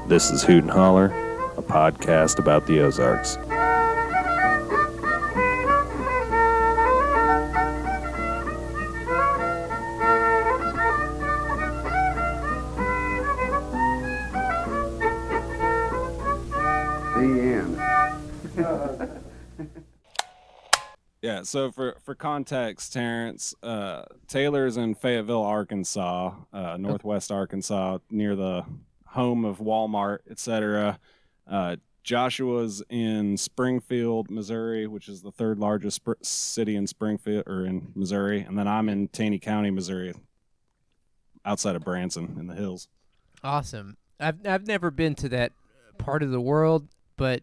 This is Hoot and Holler, a podcast about the Ozarks. Yeah, so for context, Terence, Taylor's in Fayetteville, Arkansas, northwest Arkansas, near the home of Walmart, etc. Joshua's in Springfield, Missouri, which is the third largest city in Springfield or in Missouri, and then I'm in Taney County, Missouri, outside of Branson in the hills. Awesome. I've never been to that part of the world, but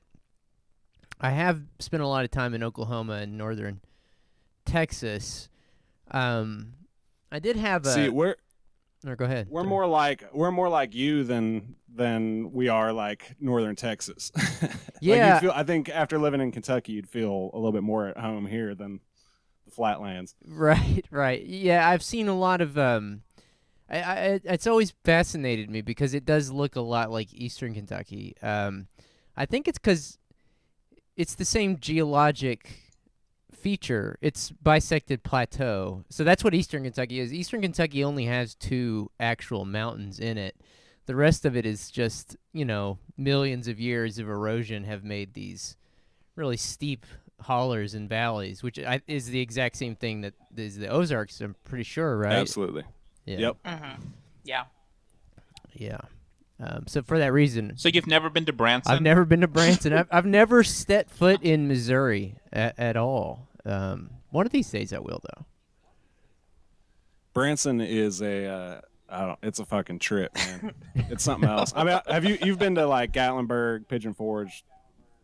I have spent a lot of time in Oklahoma and northern Texas. I did have a. See, we're. Or go ahead. We're more like you than we are like northern Texas. Yeah. Like I think after living in Kentucky, you'd feel a little bit more at home here than the flatlands. Right. Yeah, I've seen a lot of. It's always fascinated me because it does look a lot like eastern Kentucky. I think it's because it's the same geologic feature. It's bisected plateau. So that's what eastern Kentucky is. Eastern Kentucky only has 2 actual mountains in it. The rest of it is just, millions of years of erosion have made these really steep hollers and valleys, which is the exact same thing that is the Ozarks, I'm pretty sure, right? Absolutely. Yeah. Yep. Mm-hmm. Yeah. Yeah. So for that reason, So you've never been to Branson? I've never been to Branson. I've never set foot in Missouri at all. One of these days I will, though. Branson is it's a fucking trip, man. It's something else. I mean, you've been to like Gatlinburg, Pigeon Forge,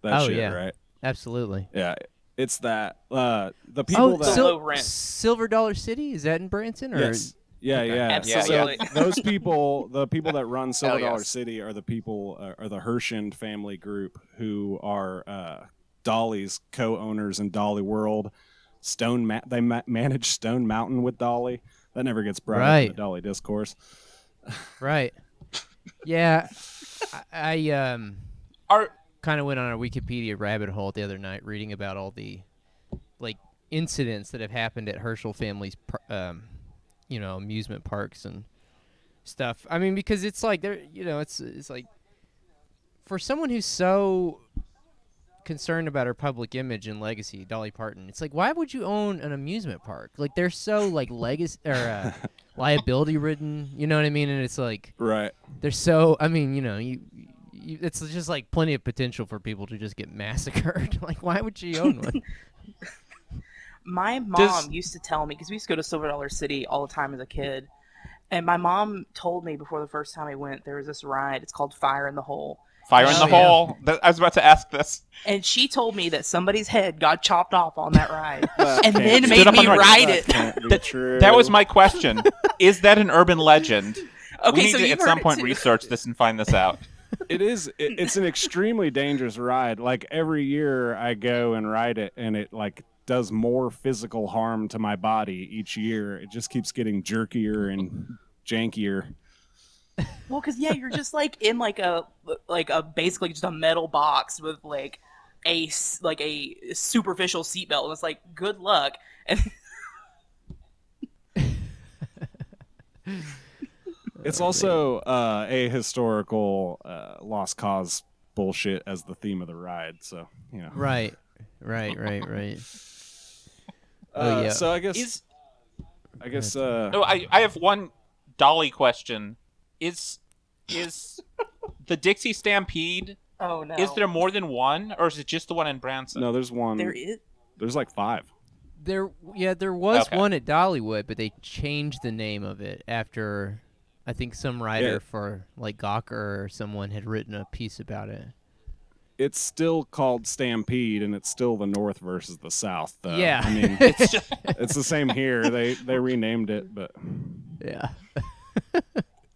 that shit, yeah. right? Absolutely. Yeah, it's that. The people that low rent. Silver Dollar City, is that in Branson? Or? Yes. Yeah, Okay. yeah. Absolutely. So those people, the people that run Silver Dollar yes. City are the people, are the Hershend family group who are Dolly's co-owners in Dolly World. They manage Stone Mountain with Dolly. That never gets brought up in the Dolly discourse. Right. Yeah. I kind of went on a Wikipedia rabbit hole the other night reading about all the incidents that have happened at Herschel family's amusement parks and stuff. I mean, because it's like it's like for someone who's so concerned about her public image and legacy, Dolly Parton, it's like, why would you own an amusement park? Like, they're so legacy or liability ridden, you know what I mean? And it's like, right, they're so, I mean, it's just like plenty of potential for people to just get massacred. Like, why would she own one? My mom used to tell me, because we used to go to Silver Dollar City all the time as a kid, and my mom told me before the first time I went, there was this ride, it's called Fire in the Hole. Fire in the Hole. I was about to ask this. And she told me that somebody's head got chopped off on that ride, and then made me ride it. That was my question. Is that an urban legend? Okay, we need so to, you've at some heard point, it too. research this and find this out. It is. It's an extremely dangerous ride. Like, every year I go and ride it, and it does more physical harm to my body each year. It just keeps getting jerkier and jankier. Well, because you're just in a basically just a metal box with a superficial seatbelt, and it's like, good luck. And it's also a historical lost cause bullshit as the theme of the ride. So Right. Oh yeah. So I guess. I have one Dolly question. Is the Dixie Stampede? oh no, Is there more than one, or is it just the one in Branson? No, there's one. there is. There's 5. There was Okay. one at Dollywood, but they changed the name of it after I think some writer for Gawker or someone had written a piece about it. It's still called Stampede, and it's still the North versus the South, though. Yeah. I mean, it's the same here. They renamed it, but Yeah.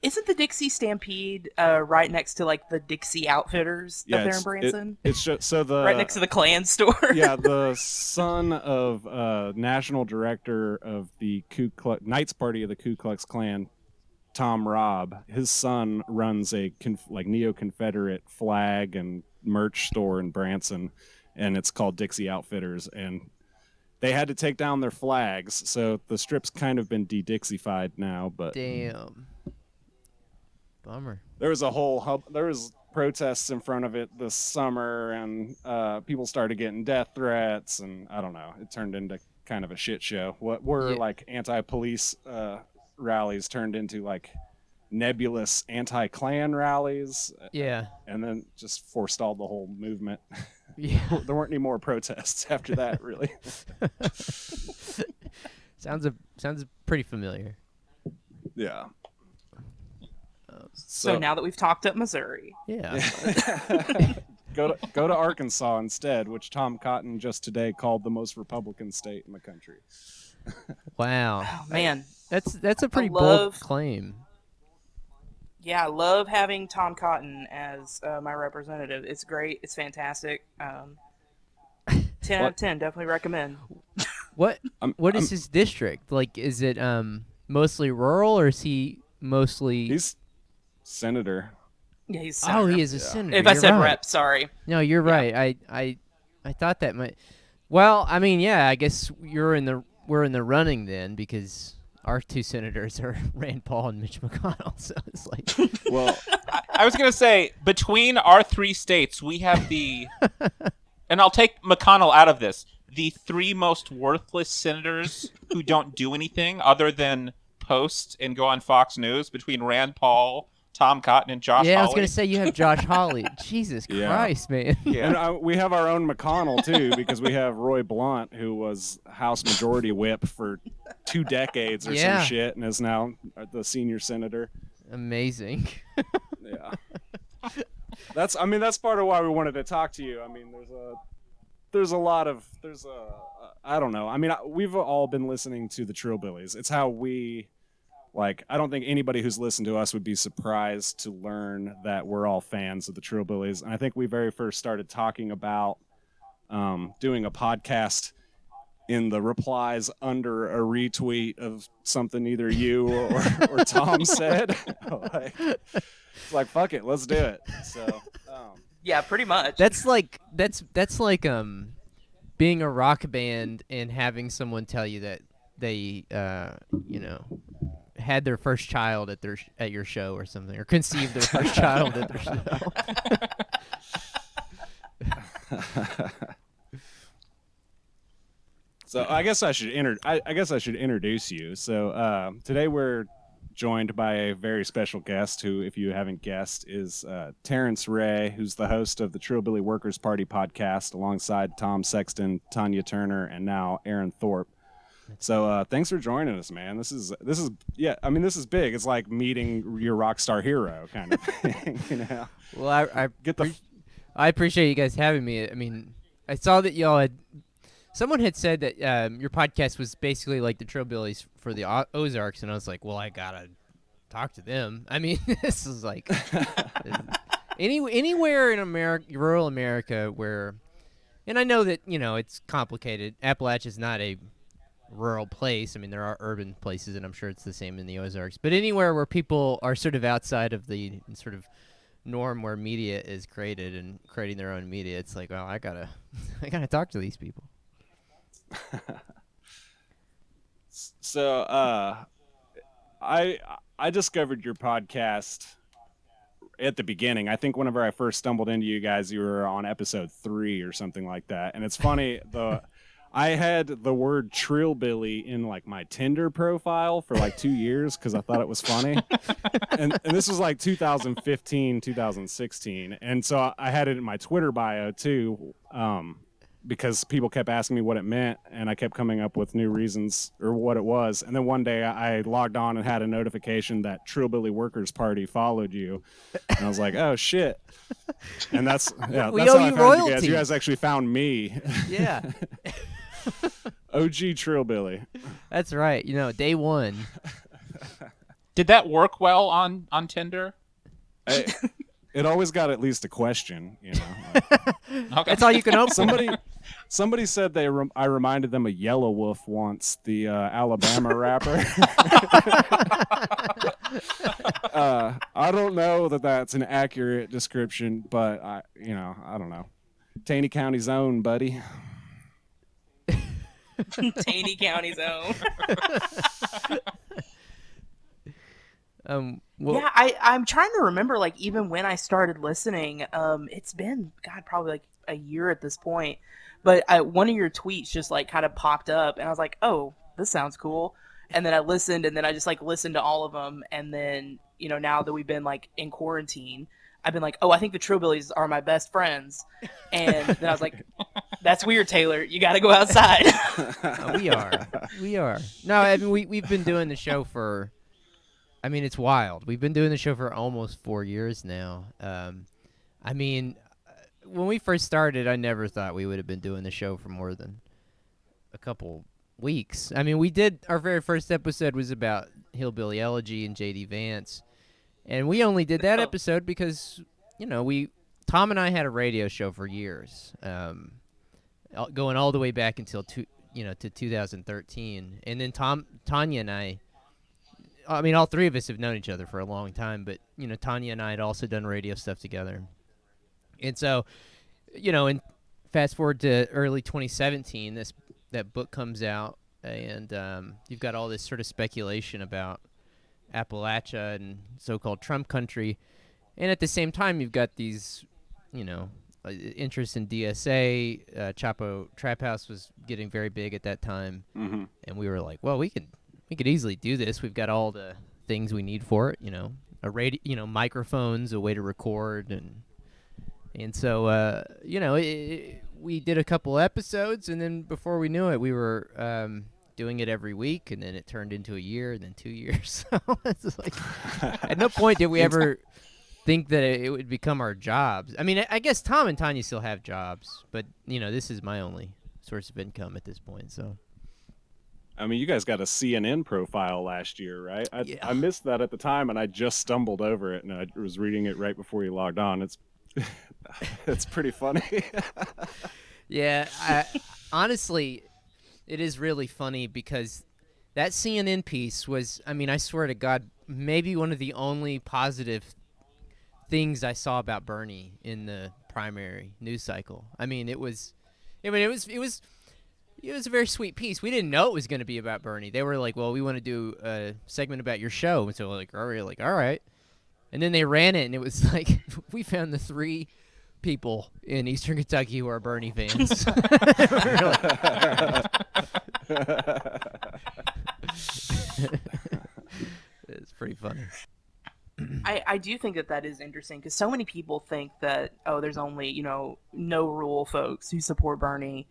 Isn't the Dixie Stampede right next to the Dixie Outfitters up there in Branson? It's just right next to the Klan store. Yeah, the son of national director of the Knights Party of the Ku Klux Klan Tom Robb, his son runs a like neo-Confederate flag and merch store in Branson, and it's called Dixie Outfitters, and they had to take down their flags, so the strip's kind of been de-Dixified now. But Damn. Bummer. there was protests in front of it this summer, and people started getting death threats, and I don't know, it turned into kind of a shit show. What were like anti-police rallies turned into like nebulous anti-Klan rallies. Yeah. And then just forestalled the whole movement. Yeah. There weren't any more protests after that, really. Sounds pretty familiar. Yeah. So now that we've talked up Missouri. Yeah. Go to Arkansas instead, which Tom Cotton just today called the most Republican state in the country. Wow. Oh, man. That's a pretty bold claim. Yeah, I love having Tom Cotton as my representative. It's great. It's fantastic. 10 out of 10. Definitely recommend. What is his district? Like, is it mostly rural, or is he mostly... He's senator. Yeah, he's senator. Oh, he is a senator. If I said right. rep, sorry. No, you're right. I thought that might... Well, I mean, yeah, I guess we're in the running then, because our two senators are Rand Paul and Mitch McConnell, so it's like... Well, I was going to say, between our three states, we have the... and I'll take McConnell out of this. The three most worthless senators who don't do anything other than post and go on Fox News, between Rand Paul, Tom Cotton, and Josh Hawley. Yeah, I was going to say you have Josh Hawley. Jesus Christ, man. Yeah. And we have our own McConnell, too, because we have Roy Blunt, who was House Majority Whip for 2 decades or some shit, and is now the senior senator. Amazing. Yeah. That's part of why we wanted to talk to you. I mean, I don't know. I mean, we've all been listening to the Trillbillies. It's how we... Like, I don't think anybody who's listened to us would be surprised to learn that we're all fans of the Trillbillies. And I think we very first started talking about doing a podcast in the replies under a retweet of something either you or Tom said. It's like, fuck it, let's do it. So, yeah, pretty much. That's like being a rock band and having someone tell you that they had their first child at your show or something, or conceived their first child at their show. So I guess I should introduce you. So today we're joined by a very special guest who, if you haven't guessed, is Tarence Ray, who's the host of the Trillbilly Workers Party podcast alongside Tom Sexton, Tanya Turner, and now Aaron Thorpe. So thanks for joining us, man. This is big. It's like meeting your rock star hero kind of thing, you know. Well, I appreciate you guys having me. I mean, I saw that someone had said that your podcast was basically like the Trillbillies for the Ozarks, and I was like, well, I gotta talk to them. I mean, this is like anywhere in America, rural America, where, and I know that it's complicated. Appalachia's not a rural place. I mean, there are urban places, and I'm sure it's the same in the Ozarks. But anywhere where people are sort of outside of the sort of norm where media is created and creating their own media, it's like, well, I gotta talk to these people. So, I discovered your podcast at the beginning. I think whenever I first stumbled into you guys, you were on episode 3 or something like that. And it's funny, I had the word Trillbilly in like my Tinder profile for like 2 years because I thought it was funny. and this was like 2015, 2016. And so I had it in my Twitter bio too, because people kept asking me what it meant, and I kept coming up with new reasons or what it was. And then one day I logged on and had a notification that Trillbilly Workers Party followed you. And I was like, oh shit. And that's we how owe I you found royalty. you guys. You guys actually found me. Yeah. OG Trillbilly. That's right. Day one. Did that work well on Tinder? It always got at least a question, Okay. That's all you can hope for. Somebody said I reminded them of Yellow Wolf once, the Alabama rapper. I don't know that that's an accurate description, but I don't know. Taney County's own, buddy. Taney County's own. Well, Yeah, I'm trying to remember, like, even when I started listening, it's been, God, probably like a year at this point. But one of your tweets just like kind of popped up, and I was like, oh, this sounds cool. And then I listened, and then I just like listened to all of them. And then, now that we've been like in quarantine, I've been like, oh, I think the Trillbillies are my best friends. And then I was like, that's weird, Taylor. You got to go outside. We are. No, I mean, we've been doing the show for, I mean, it's wild. We've been doing the show for almost 4 years now. I mean, when we first started, I never thought we would have been doing the show for more than a couple weeks. I mean, we did, our very first episode was about Hillbilly Elegy and J.D. Vance. And we only did that episode because, Tom and I had a radio show for years, going all the way back until to 2013. And then Tanya and I mean, all three of us have known each other for a long time, but, Tanya and I had also done radio stuff together. And so, and fast forward to early 2017, that book comes out, and you've got all this sort of speculation about Appalachia and so-called Trump country. And at the same time, you've got these, interest in DSA. Chapo Trap House was getting very big at that time. Mm-hmm. And we were like, well, we could easily do this. We've got all the things we need for it, a radio, microphones, a way to record, and so we did a couple episodes, and then before we knew it, we were doing it every week, and then it turned into a year, and then 2 years. So it's like, at no point did we ever think that it would become our jobs. I mean, I guess Tom and Tanya still have jobs, but this is my only source of income at this point. So, I mean, you guys got a CNN profile last year, right? I missed that at the time, and I just stumbled over it, and I was reading it right before you logged on. It's pretty funny. Yeah, honestly, it is really funny because that CNN piece was, I mean, I swear to God, maybe one of the only positive things I saw about Bernie in the primary news cycle. I mean, it was a very sweet piece. We didn't know it was going to be about Bernie. They were like, well, we want to do a segment about your show. And so we're like, all right. And then they ran it, and it was like, we found the 3 people in Eastern Kentucky who are Bernie fans. It's pretty funny. I do think that is interesting because so many people think that, there's only, no rural folks who support Bernie.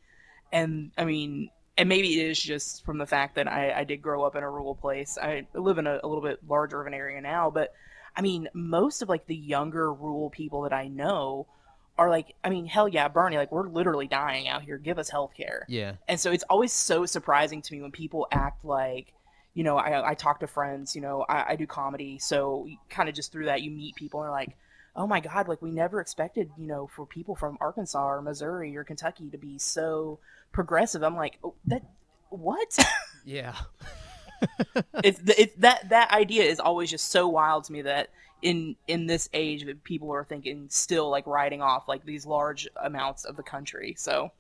And I mean, and maybe it is just from the fact that I did grow up in a rural place. I live in a little bit larger of an area now, but I mean, most of like the younger rural people that I know are like, I mean, hell yeah, Bernie, like we're literally dying out here. Give us health care. Yeah. And so it's always so surprising to me when people act like, I talk to friends, I do comedy. So kind of just through that, you meet people and are like, oh my God, like we never expected, for people from Arkansas or Missouri or Kentucky to be so progressive. I'm like, oh, what? Yeah. it's that idea is always just so wild to me that in this age that people are thinking still like writing off like these large amounts of the country. So,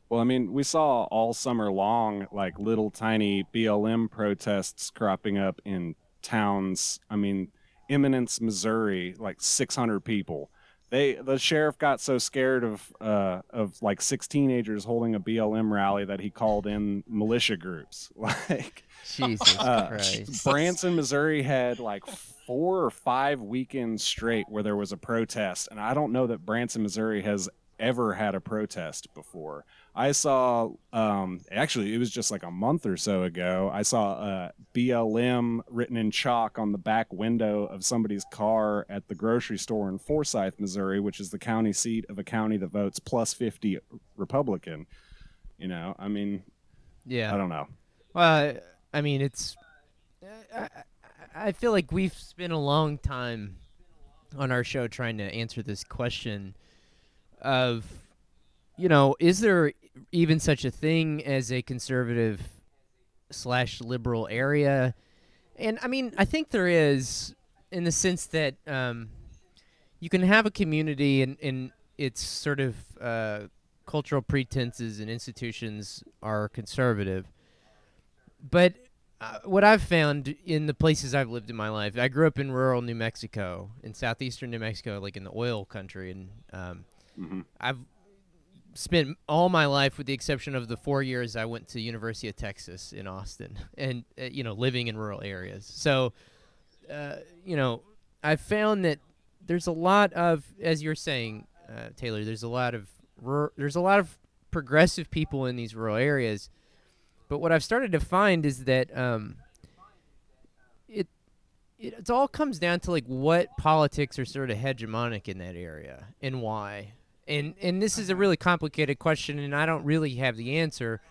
well, I mean, we saw all summer long like little tiny BLM protests cropping up in towns. I mean, Eminence, Missouri, like 600 people. The sheriff got so scared of like 6 teenagers holding a BLM rally that he called in militia groups. Like, Jesus Christ. Branson, Missouri had like 4 or 5 weekends straight where there was a protest, and I don't know that Branson, Missouri has ever had a protest before. I saw, actually, it was just like a month or so ago, I saw BLM written in chalk on the back window of somebody's car at the grocery store in Forsyth, Missouri, which is the county seat of a county that votes plus 50 Republican. I mean, yeah, I don't know. Well, I mean, it's, I feel like we've spent a long time on our show trying to answer this question of, is there even such a thing as a conservative / liberal area? And I mean, I think there is, in the sense that you can have a community and its sort of cultural pretenses and institutions are conservative. But what I've found in the places I've lived in my life, I grew up in rural New Mexico, in southeastern New Mexico, like in the oil country, and I've spent all my life, with the exception of the 4 years I went to University of Texas in Austin, and living in rural areas. So, I've found that there's a lot of, as you're saying, Taylor, there's a lot of progressive people in these rural areas. But what I've started to find is that it all comes down to like what politics are sort of hegemonic in that area and why. And this is a really complicated question, and I don't really have the answer.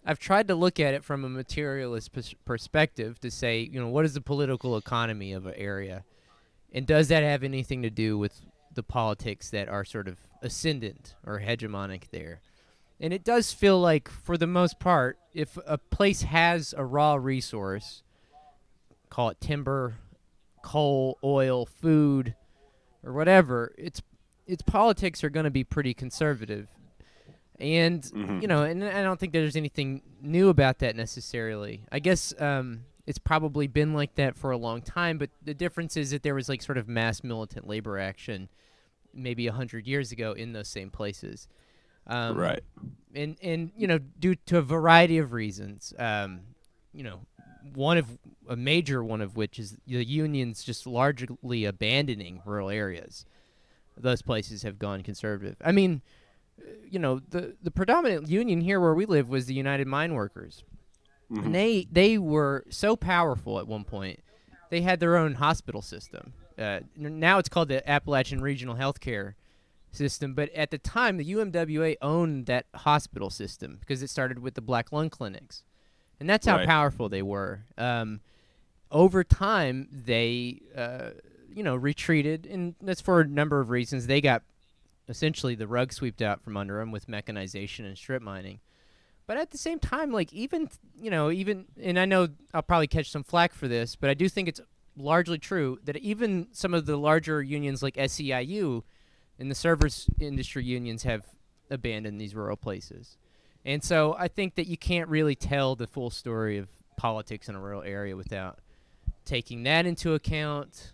I've tried to look at it from a materialist perspective to say, what is the political economy of an area? And does that have anything to do with the politics that are sort of ascendant or hegemonic there? And it does feel like, for the most part, if a place has a raw resource, call it timber, coal, oil, food, or whatever, its politics are going to be pretty conservative. And, and I don't think there's anything new about that necessarily. I guess it's probably been like that for a long time, but the difference is that there was like sort of mass militant labor action maybe 100 years ago in those same places. Right. And due to a variety of reasons, a major one of which is the unions just largely abandoning rural areas. Those places have gone conservative. I mean, the predominant union here where we live was the United Mine Workers. And they were so powerful at one point. They had their own hospital system. Now it's called the Appalachian Regional Healthcare System, but at the time the UMWA owned that hospital system because it started with the black lung clinics, and that's how powerful they were. Over time they retreated, and that's for a number of reasons. They got essentially the rug swept out from under them with mechanization and strip mining. But at the same time, like even and I know I'll probably catch some flack for this, but I do think it's largely true that even some of the larger unions like SEIU and the service industry unions have abandoned these rural places. And so I think that you can't really tell the full story of politics in a rural area without taking that into account,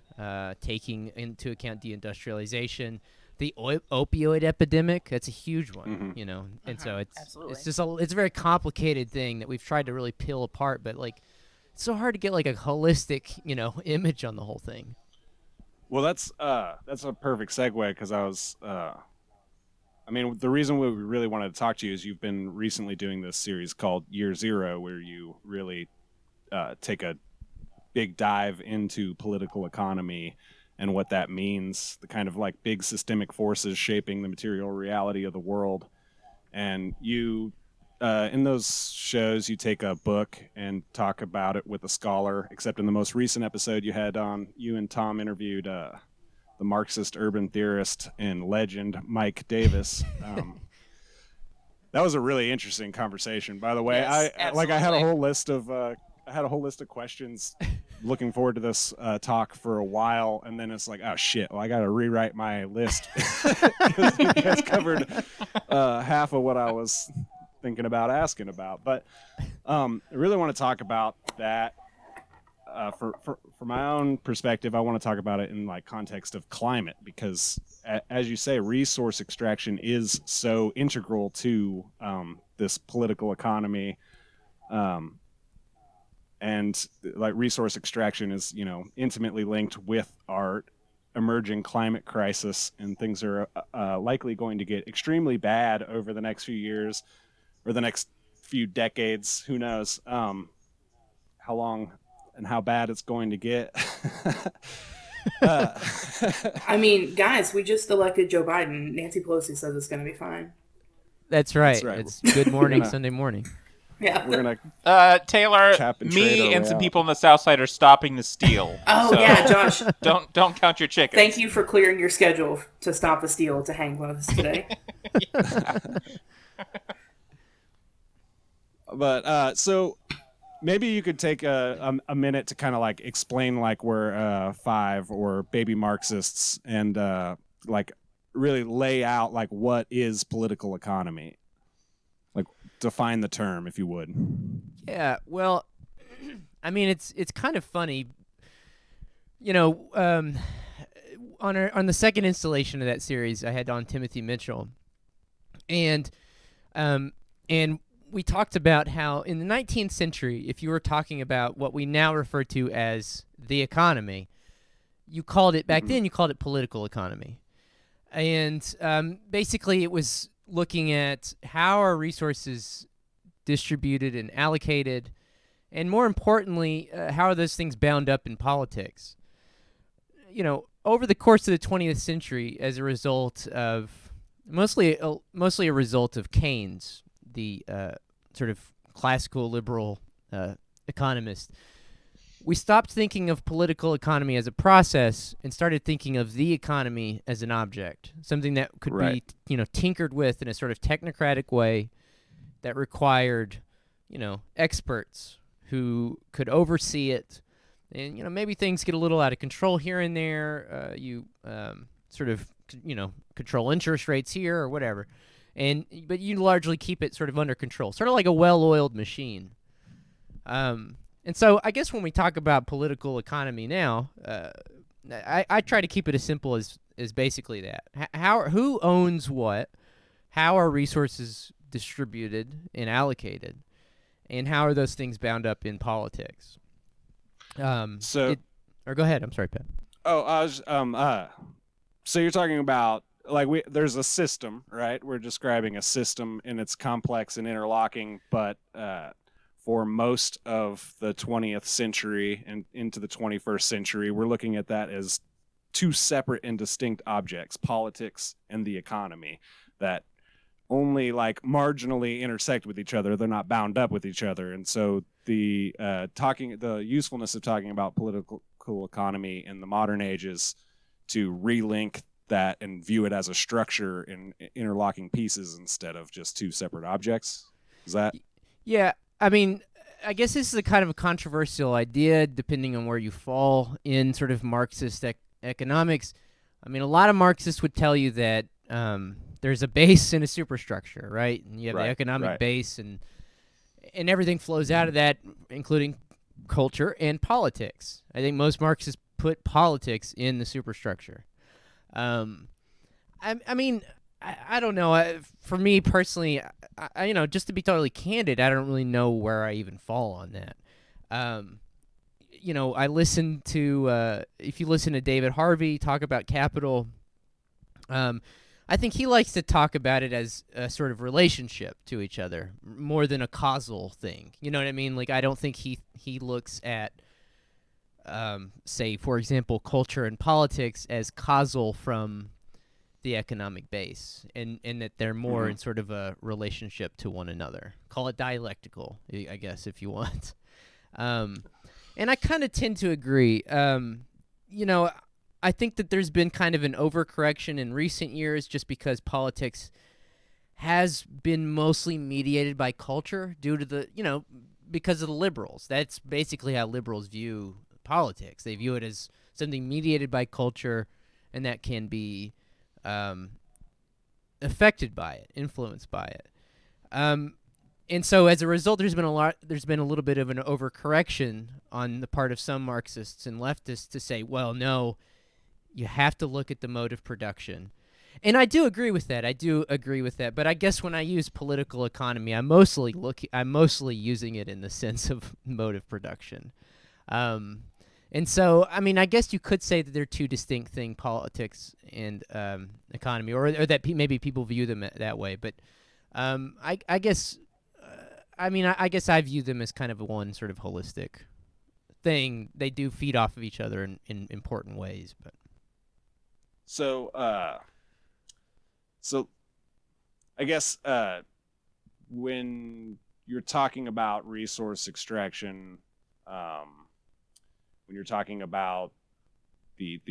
taking into account deindustrialization, the opioid epidemic. That's a huge one, and so it's just it's a very complicated thing that we've tried to really peel apart, but like it's so hard to get like a holistic image on the whole thing. Well, that's a perfect segue, because I was the reason we really wanted to talk to you is you've been recently doing this series called Year Zero, where you really take a big dive into political economy and what that means, the kind of like big systemic forces shaping the material reality of the world. And you, in those shows, you take a book and talk about it with a scholar, except in the most recent episode you and Tom interviewed the Marxist urban theorist and legend, Mike Davis. That was a really interesting conversation, by the way. Yes, I had a whole list of questions looking forward to this talk for a while, and then it's like, oh shit, I gotta rewrite my list because you guys covered half of what I was thinking about asking about. But I really want to talk about that. For my own perspective, I want to talk about it in like context of climate, because as you say, resource extraction is so integral to this political economy. And like resource extraction is, intimately linked with our emerging climate crisis, and things are likely going to get extremely bad over the next few years or the next few decades. Who knows how long and how bad it's going to get. I mean, guys, we just elected Joe Biden. Nancy Pelosi says it's going to be fine. That's right. That's right. It's Good Morning Sunday morning. Yeah. We're gonna Taylor, chap and trade our me way and some out. people on the south side are stopping the steal. Oh, so yeah, Josh. Don't count your chickens. Thank you for clearing your schedule to stop a steal to hang with us today. But so maybe you could take a minute to kind of like explain like we're five or baby Marxists and like really lay out like what is political economy. Like define the term, if you would. Yeah, well, I mean, it's kind of funny, on the second installation of that series, I had on Timothy Mitchell, and we talked about how in the 19th century, if you were talking about what we now refer to as the economy, you called it back then. You called it political economy, and basically it was looking at how our resources distributed and allocated, and more importantly, how are those things bound up in politics? Over the course of the 20th century, as a result of mostly a result of Keynes, the sort of classical liberal economist, we stopped thinking of political economy as a process and started thinking of the economy as an object, something that could be tinkered with in a sort of technocratic way that required experts who could oversee it. And maybe things get a little out of control here and there. You sort of control interest rates here or whatever, but you largely keep it sort of under control, sort of like a well-oiled machine. And so I guess when we talk about political economy now, I try to keep it as simple as basically that. Who owns what? How are resources distributed and allocated? And how are those things bound up in politics? Or go ahead. I'm sorry, Pat. Oh, I was so you're talking about like there's a system, right? We're describing a system and it's complex and interlocking, but for most of the 20th century and into the 21st century, we're looking at that as two separate and distinct objects, politics and the economy, that only like marginally intersect with each other. They're not bound up with each other. And so the usefulness of talking about political economy in the modern age is to relink that and view it as a structure in interlocking pieces instead of just two separate objects. Is that? Yeah. I mean, I guess this is a kind of a controversial idea depending on where you fall in sort of Marxist economics. I mean, a lot of Marxists would tell you that there's a base and a superstructure, right? And you have the economic base, and everything flows out of that, including culture and politics. I think most Marxists put politics in the superstructure. I mean, I don't know. For me personally, I just to be totally candid, I don't really know where I even fall on that. I listen to if you listen to David Harvey talk about capital, I think he likes to talk about it as a sort of relationship to each other more than a causal thing. You know what I mean? Like, I don't think he looks at, say, for example, culture and politics as causal from the economic base, and that they're more in sort of a relationship to one another. Call it dialectical, I guess, if you want. And I kind of tend to agree. I think that there's been kind of an overcorrection in recent years just because politics has been mostly mediated by culture due to because of the liberals. That's basically how liberals view politics. They view it as something mediated by culture, and that can be affected by it, influenced by it. And so as a result, there's been a little bit of an overcorrection on the part of some Marxists and leftists to say, well, no, you have to look at the mode of production. And I do agree with that. But I guess when I use political economy, I'm mostly using it in the sense of mode of production. And so, I mean, I guess you could say that they're two distinct things, politics and economy, or that maybe people view them that way. But I guess, I guess I view them as kind of one sort of holistic thing. They do feed off of each other in important ways, but. So I guess when you're talking about resource extraction, when you're talking about the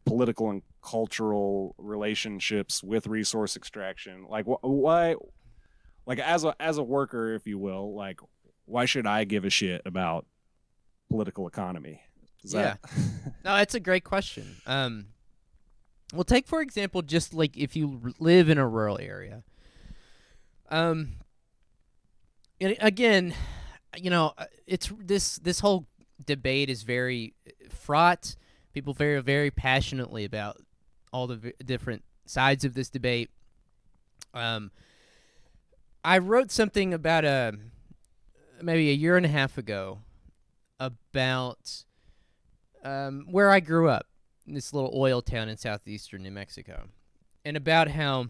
political and cultural relationships with resource extraction, like why, like as a worker, if you will, like why should I give a shit about political economy? No, that's a great question. Well, take for example, just like if you live in a rural area. And again, it's this whole debate is very fraught. People very, very passionately about all the different sides of this debate. I wrote something about maybe a year and a half ago about where I grew up, in this little oil town in southeastern New Mexico, and about how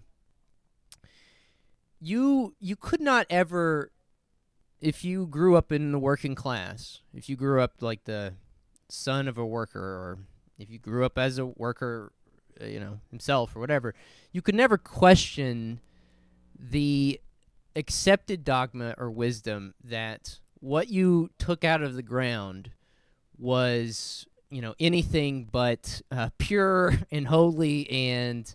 you could not ever, if you grew up in the working class, if you grew up like the son of a worker, or if you grew up as a worker, himself or whatever, you could never question the accepted dogma or wisdom that what you took out of the ground was, anything but pure and holy, and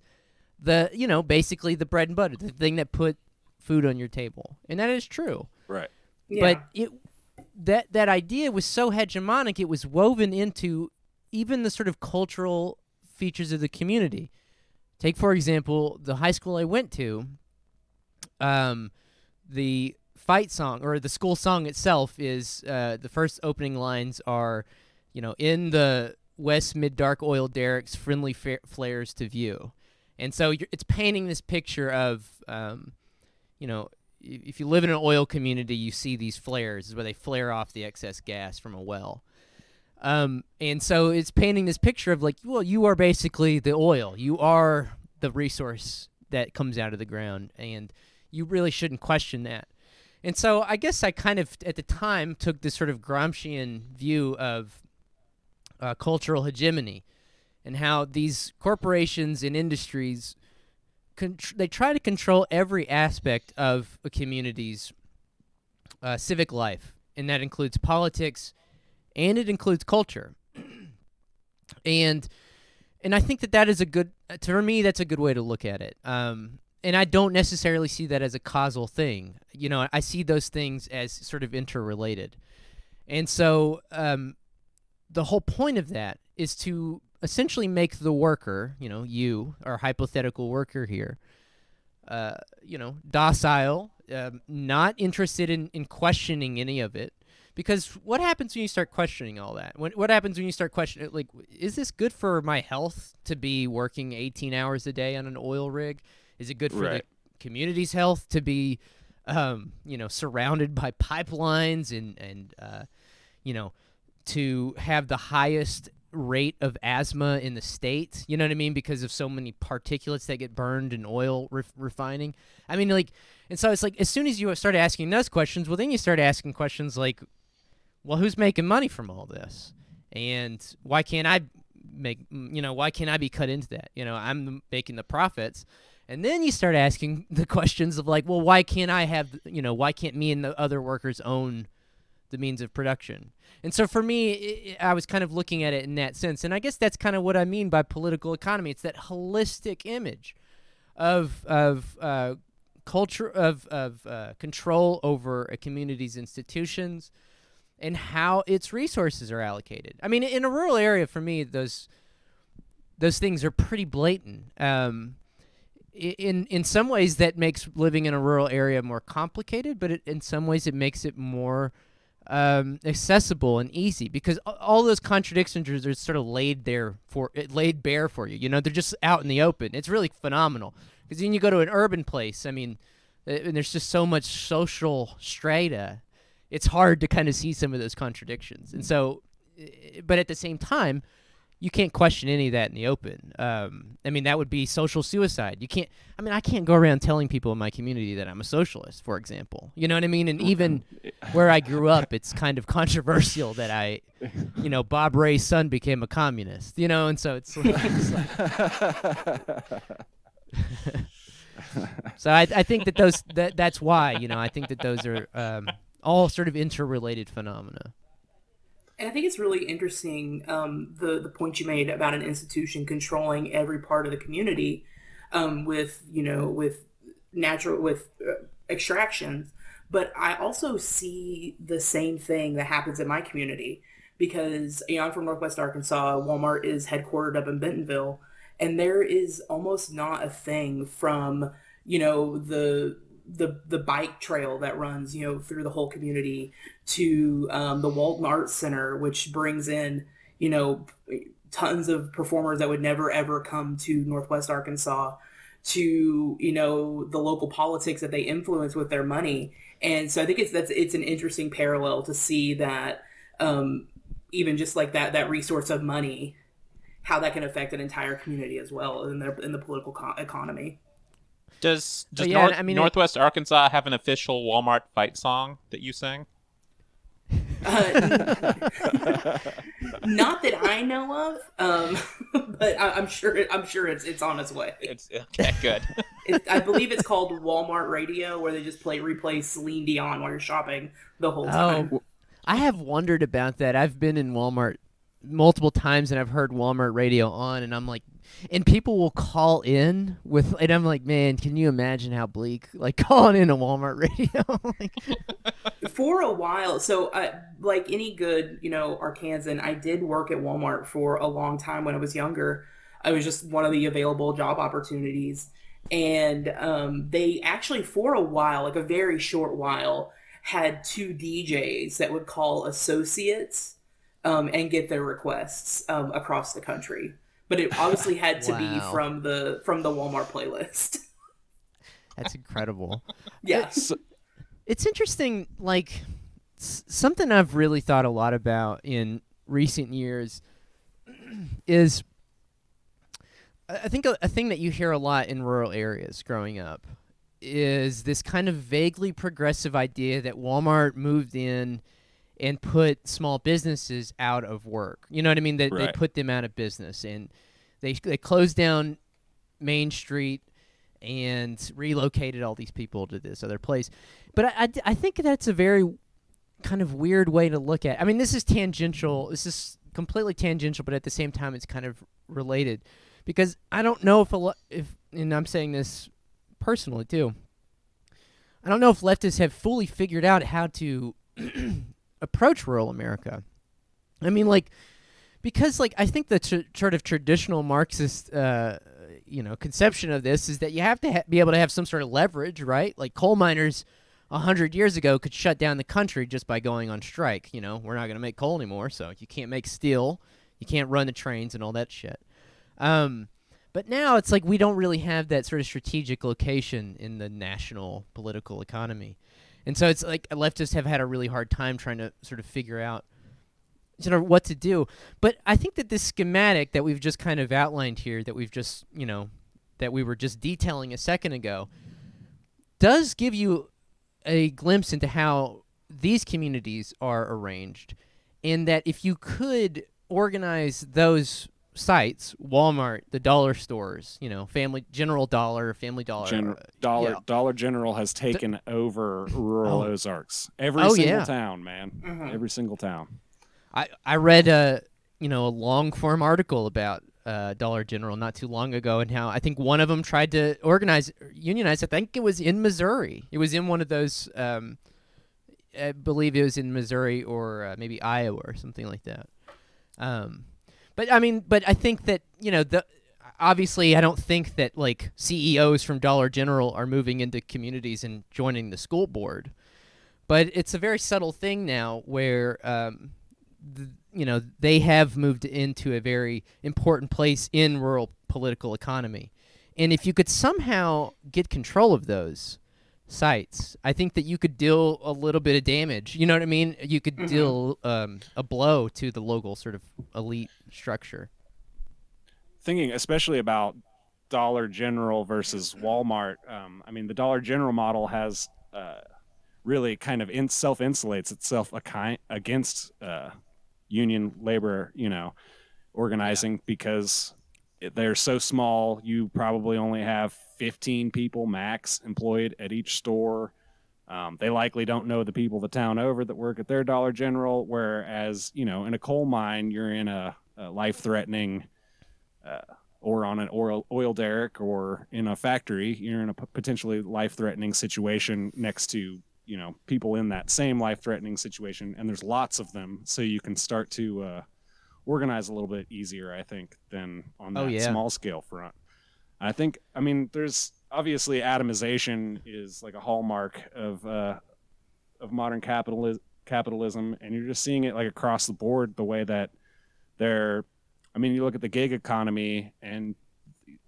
basically the bread and butter, the thing that put food on your table. And that is true. Right. Yeah. But that idea was so hegemonic, it was woven into even the sort of cultural features of the community. Take, for example, the high school I went to, the fight song, or the school song itself, is the first opening lines are, in the west mid-dark oil derricks, friendly flares to view. And so it's painting this picture of, if you live in an oil community, you see these flares. This is where they flare off the excess gas from a well. And so it's painting this picture of like, well, you are basically the oil. You are the resource that comes out of the ground, and you really shouldn't question that. And so I guess I kind of, at the time, took this sort of Gramscian view of cultural hegemony, and how these corporations and industries, they try to control every aspect of a community's civic life, and that includes politics, and it includes culture. And I think that is for me, that's a good way to look at it. And I don't necessarily see that as a causal thing. I see those things as sort of interrelated. And so the whole point of that is to essentially make the worker, you, our hypothetical worker here, docile, not interested in questioning any of it. Because what happens when you start questioning all that? What happens when you start questioning, like, is this good for my health to be working 18 hours a day on an oil rig? Is it good for the community's health to be, surrounded by pipelines and to have the highest rate of asthma in the state? You know what I mean? Because of so many particulates that get burned in oil refining. I mean, like, and so it's like, as soon as you start asking those questions, well, then you start asking questions like, well, who's making money from all this? And why can't I why can't I be cut into that? I'm making the profits. And then you start asking the questions of like, well, why can't I have, why can't me and the other workers own the means of production? And so for me, I was kind of looking at it in that sense. And I guess that's kind of what I mean by political economy. It's that holistic image of culture, of control over a community's institutions and how its resources are allocated. I mean, in a rural area, for me, those things are pretty blatant. In some ways, that makes living in a rural area more complicated, but in some ways, it makes it more accessible and easy, because all those contradictions are sort of laid bare for you. They're just out in the open. It's really phenomenal, because then you go to an urban place. I mean, and there's just so much social strata. It's hard to kind of see some of those contradictions. And so, but at the same time, you can't question any of that in the open. I mean, that would be social suicide. I can't go around telling people in my community that I'm a socialist, for example. You know what I mean? And even where I grew up, it's kind of controversial that Bob Ray's son became a communist, and so it's like So I think that that's why, I think that those are all sort of interrelated phenomena. And I think it's really interesting, the point you made about an institution controlling every part of the community, with natural with extractions. But I also see the same thing that happens in my community because I'm from Northwest Arkansas. Walmart is headquartered up in Bentonville, and there is almost not a thing from the bike trail that runs through the whole community to the Walton Arts Center, which brings in tons of performers that would never ever come to Northwest Arkansas, to the local politics that they influence with their money. And so I think it's an interesting parallel to see that, even just like that resource of money, how that can affect an entire community as well in the political economy. Does Northwest Arkansas have an official Walmart fight song that you sing? Not that I know of, but I'm sure it's on its way. It's okay, good. I believe it's called Walmart Radio, where they just replay Celine Dion while you're shopping the whole time. Oh, I have wondered about that. I've been in Walmart multiple times and I've heard Walmart Radio on, and I'm like, and people will call in and I'm like, man, can you imagine how bleak, like calling in a Walmart radio? For a while, so like any good Arkansan, I did work at Walmart for a long time when I was younger. I was just one of the available job opportunities, and they actually, for a while, like a very short while, had 2 DJs that would call associates and get their requests across the country. But it obviously had to be from the Walmart playlist. That's incredible. Yes. It's interesting, like, something I've really thought a lot about in recent years is, I think a thing that you hear a lot in rural areas growing up is this kind of vaguely progressive idea that Walmart moved in and put small businesses out of work. You know what I mean? They put them out of business, and they closed down Main Street and relocated all these people to this other place. But I think that's a very kind of weird way to look at it. I mean, this is tangential. This is completely tangential, but at the same time, it's kind of related. Because I don't know if and I'm saying this personally too, I don't know if leftists have fully figured out how to approach rural America. I mean, like, because, like, I think the sort of traditional Marxist, conception of this is that you have to be able to have some sort of leverage, right? Like, coal miners 100 years ago could shut down the country just by going on strike. We're not going to make coal anymore, so you can't make steel, you can't run the trains and all that shit. But now it's like we don't really have that sort of strategic location in the national political economy. And so it's like leftists have had a really hard time trying to sort of figure out what to do. But I think that this schematic that we've just kind of outlined here, that we've just, that we were just detailing a second ago, does give you a glimpse into how these communities are arranged. And that if you could organize those sites, Walmart, the dollar stores, Family General Dollar, Family Dollar. Dollar General has taken over rural Ozarks. Every single town, man. Mm-hmm. Every single town. I read a long form article about Dollar General not too long ago, and how I think one of them tried to unionize. I think it was in Missouri. It was in one of those. I believe it was in Missouri or maybe Iowa or something like that. But I think that obviously I don't think that like CEOs from Dollar General are moving into communities and joining the school board, but it's a very subtle thing now where they have moved into a very important place in rural political economy, and if you could somehow get control of those sites, I think that you could deal a little bit of damage. You know what I mean? You could deal a blow to the local sort of elite structure. Thinking especially about Dollar General versus Walmart, the Dollar General model has really kind of self-insulates itself against union labor, organizing, because they're so small, you probably only have 15 people max employed at each store. They likely don't know the people the town over that work at their Dollar General, whereas, in a coal mine, you're in a life-threatening, or on an oil derrick, or in a factory, you're in a potentially life-threatening situation next to, people in that same life-threatening situation, and there's lots of them, so you can start to organize a little bit easier, I think, than on that small scale front. There's obviously atomization is like a hallmark of modern capitalism, and you're just seeing it like across the board, the way that you look at the gig economy, and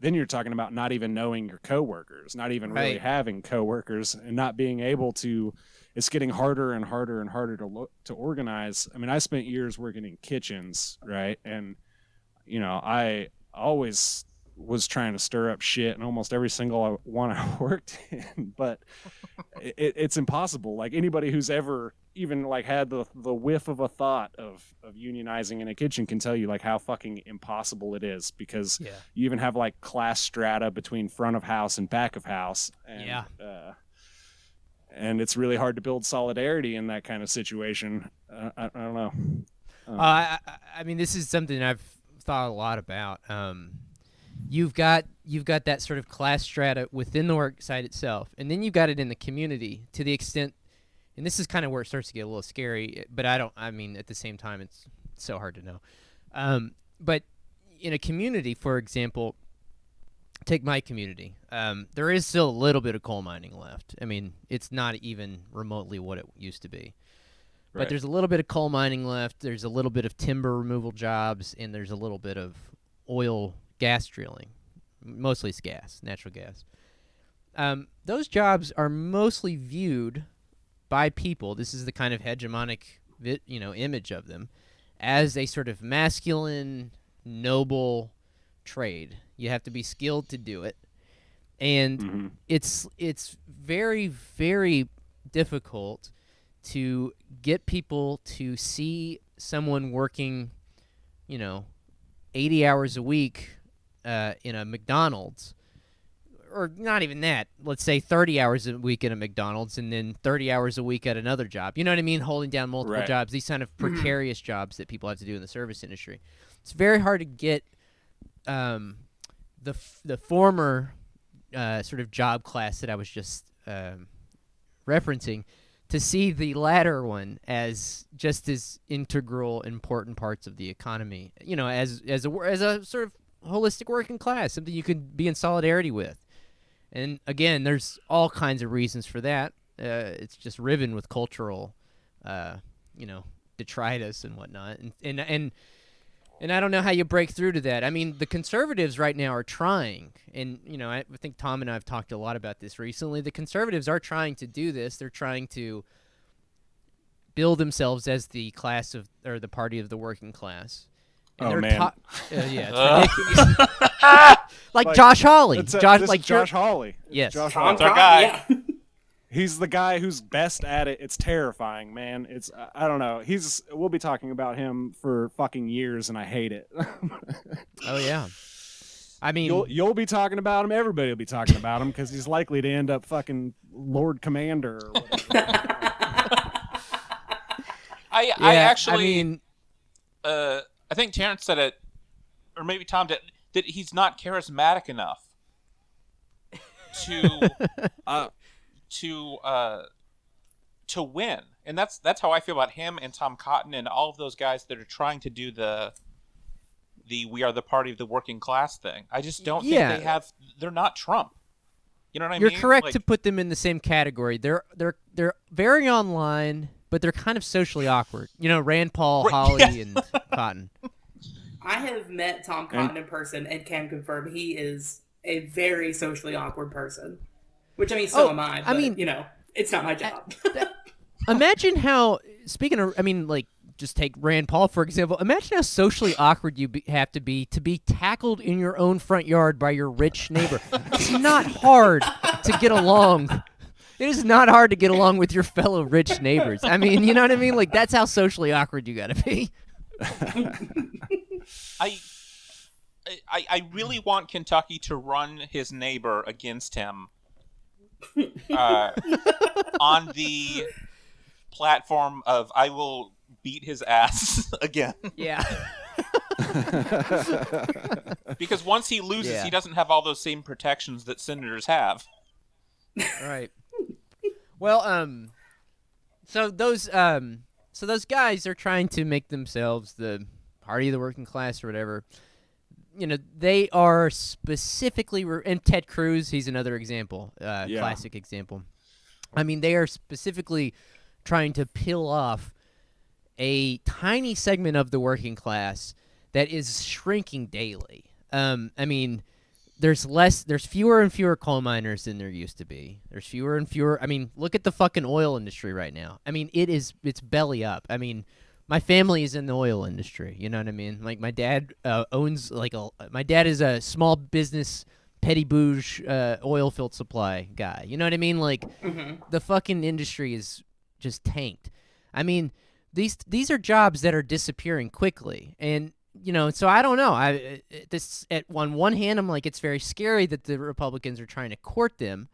then you're talking about not even knowing your coworkers, not even really having coworkers, and not being able to. It's getting harder and harder and harder to organize. I spent years working in kitchens, right? And I always was trying to stir up shit in almost every single one I worked in, but it's impossible. Like, anybody who's ever even like had the whiff of a thought of unionizing in a kitchen can tell you like how fucking impossible it is, because you even have like class strata between front of house and back of house, and and it's really hard to build solidarity in that kind of situation. I don't know. This is something I've thought a lot about. You've got that sort of class strata within the work site itself, and then you've got it in the community to the extent, and this is kind of where it starts to get a little scary, but at the same time, it's so hard to know. But in a community, for example, take my community, there is still a little bit of coal mining left. It's not even remotely what it used to be. But there's a little bit of coal mining left, there's a little bit of timber removal jobs, and there's a little bit of oil gas drilling. Mostly it's gas, natural gas. Those jobs are mostly viewed by people, this is the kind of hegemonic image of them, as a sort of masculine, noble trade. You have to be skilled to do it. And it's very, very difficult to get people to see someone working, 80 hours a week in a McDonald's, or not even that, let's say 30 hours a week in a McDonald's and then 30 hours a week at another job. You know what I mean? Holding down multiple jobs, these kind of precarious jobs that people have to do in the service industry. It's very hard to get the former sort of job class that I was just referencing to see the latter one as just as integral, important parts of the economy. As a sort of holistic working class, something you could be in solidarity with. And again, there's all kinds of reasons for that. It's just riven with cultural, detritus and whatnot. And I don't know how you break through to that. The conservatives right now are trying, and I think Tom and I have talked a lot about this recently. The conservatives are trying to do this. They're trying to build themselves as the the party of the working class. And man. It's ridiculous. like Josh Hawley. Josh Hawley. Yes. Josh Hawley. Hawley. Our guy. Yeah. He's the guy who's best at it. It's terrifying, man. It's I don't know. We'll be talking about him for fucking years, and I hate it. Oh yeah. You'll be talking about him. Everybody will be talking about him because he's likely to end up fucking Lord Commander or whatever. I think Terence said it, or maybe Tom did, that he's not charismatic enough to win, and that's how I feel about him and Tom Cotton and all of those guys that are trying to do the we are the party of the working class thing. I just don't think they're not Trump. You know what I mean? You're correct to put them in the same category. They're very online, but they're kind of socially awkward. Rand Paul, Hawley, and Cotton. I have met Tom Cotton in person and can confirm he is a very socially awkward person. Which, so am I. But, it's not my job. Imagine how, speaking of, just take Rand Paul, for example. Imagine how socially awkward you have to be tackled in your own front yard by your rich neighbor. It's not hard to get along. It is not hard to get along with your fellow rich neighbors. You know what I mean? Like, that's how socially awkward you gotta be. I really want Kentucky to run his neighbor against him on the platform of I will beat his ass again. Yeah. Because once he loses, Yeah. he doesn't have all those same protections that senators have. Right. Well, so those guys are trying to make themselves the party of the working class or whatever. You know, they are specifically, and Ted Cruz, he's another example, classic example. I mean, they are specifically trying to peel off a tiny segment of the working class that is shrinking daily. I mean, there's fewer and fewer coal miners than there used to be. There's fewer and fewer. I mean, look at the fucking oil industry right now. I mean, it's belly up. I mean, my family is in the oil industry. You know what I mean? Like, my dad owns my dad is a small business petty bouge oil field supply guy. You know what I mean? Like, the fucking industry is just tanked. I mean, these are jobs that are disappearing quickly, and you know, so I don't know. On one hand, I'm like, it's very scary that the Republicans are trying to court them.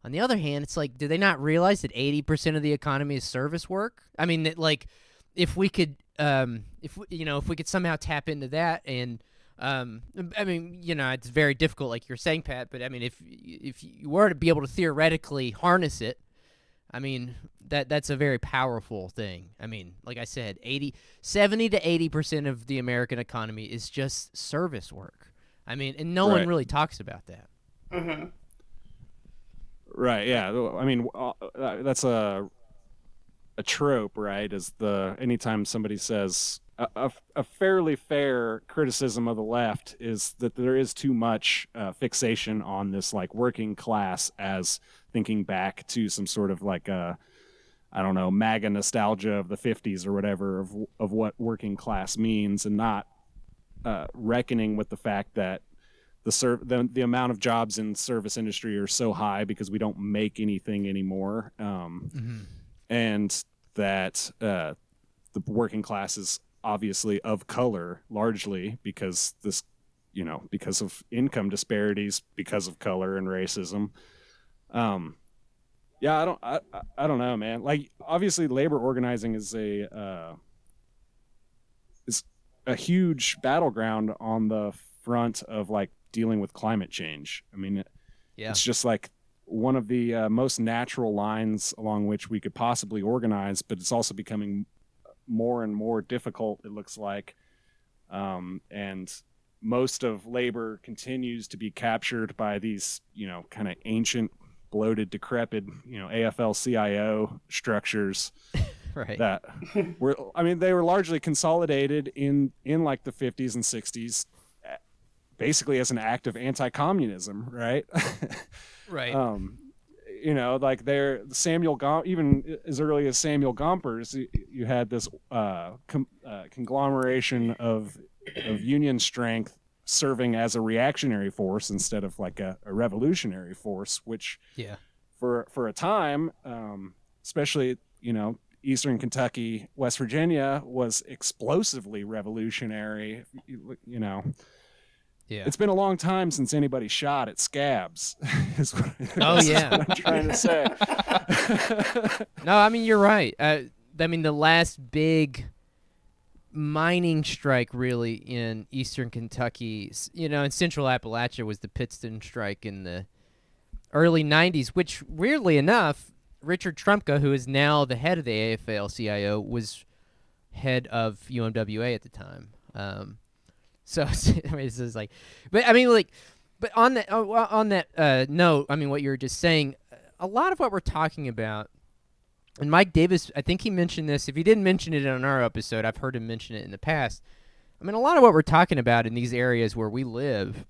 On the other hand, it's like, do they not realize that 80% of the economy is service work? I mean, that, like, if we could, if we could somehow tap into that, and I mean, you know, it's very difficult, like you're saying, Pat. But I mean, if you were to be able to theoretically harness it, I mean, that's a very powerful thing. I mean, like I said, 70 to 80% of the American economy is just service work. I mean, and no one really talks about that. Mm-hmm. Right. Yeah. I mean, that's a trope, right? Is anytime somebody says a fairly fair criticism of the left is that there is too much fixation on this, like, working class as thinking back to some sort of like I don't know, MAGA nostalgia of the 50s or whatever of what working class means, and not reckoning with the fact that the amount of jobs in service industry are so high because we don't make anything anymore, and that the working class is obviously of color largely because because of income disparities, because of color and racism. Yeah, I don't know, man. Like, obviously, labor organizing is a huge battleground on the front of, like, dealing with climate change. I mean, it's just like one of the most natural lines along which we could possibly organize, but it's also becoming more and more difficult, it looks like. And most of labor continues to be captured by these, kind of ancient, bloated, decrepit, AFL-CIO structures. Right. That they were largely consolidated in like the 50s and 60s, basically as an act of anti-communism, right? Right. Like even as early as Samuel Gompers, you had this conglomeration of Union strength serving as a reactionary force instead of like a revolutionary force, which for a time, especially, Eastern Kentucky, West Virginia, was explosively revolutionary. It's been a long time since anybody shot at scabs. Is what I'm trying to say. No, I mean, you're right. I mean, the last big mining strike really in Eastern Kentucky, in Central Appalachia, was the Pittston strike in the early 90s, which, weirdly enough, Richard Trumka, who is now the head of the AFL-CIO, was head of UMWA at the time. So it's just like, but on that note, I mean, what you were just saying, a lot of what we're talking about, and Mike Davis, I think he mentioned this. If he didn't mention it on our episode, I've heard him mention it in the past. I mean, a lot of what we're talking about in these areas where we live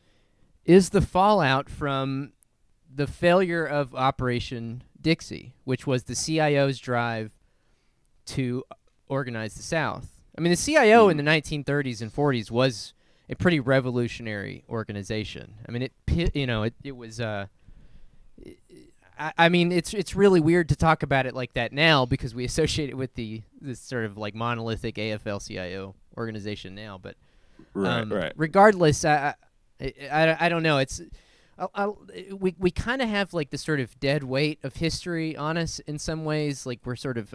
is the fallout from the failure of Operation Dixie, which was the CIO's drive to organize the South. I mean, the CIO in the 1930s and 40s was a pretty revolutionary organization. I mean, it was. I mean, it's really weird to talk about it like that now because we associate it with this sort of like monolithic AFL-CIO organization now. But Right. Regardless, I don't know. It's we kind of have like the sort of dead weight of history on us in some ways. Like we're sort of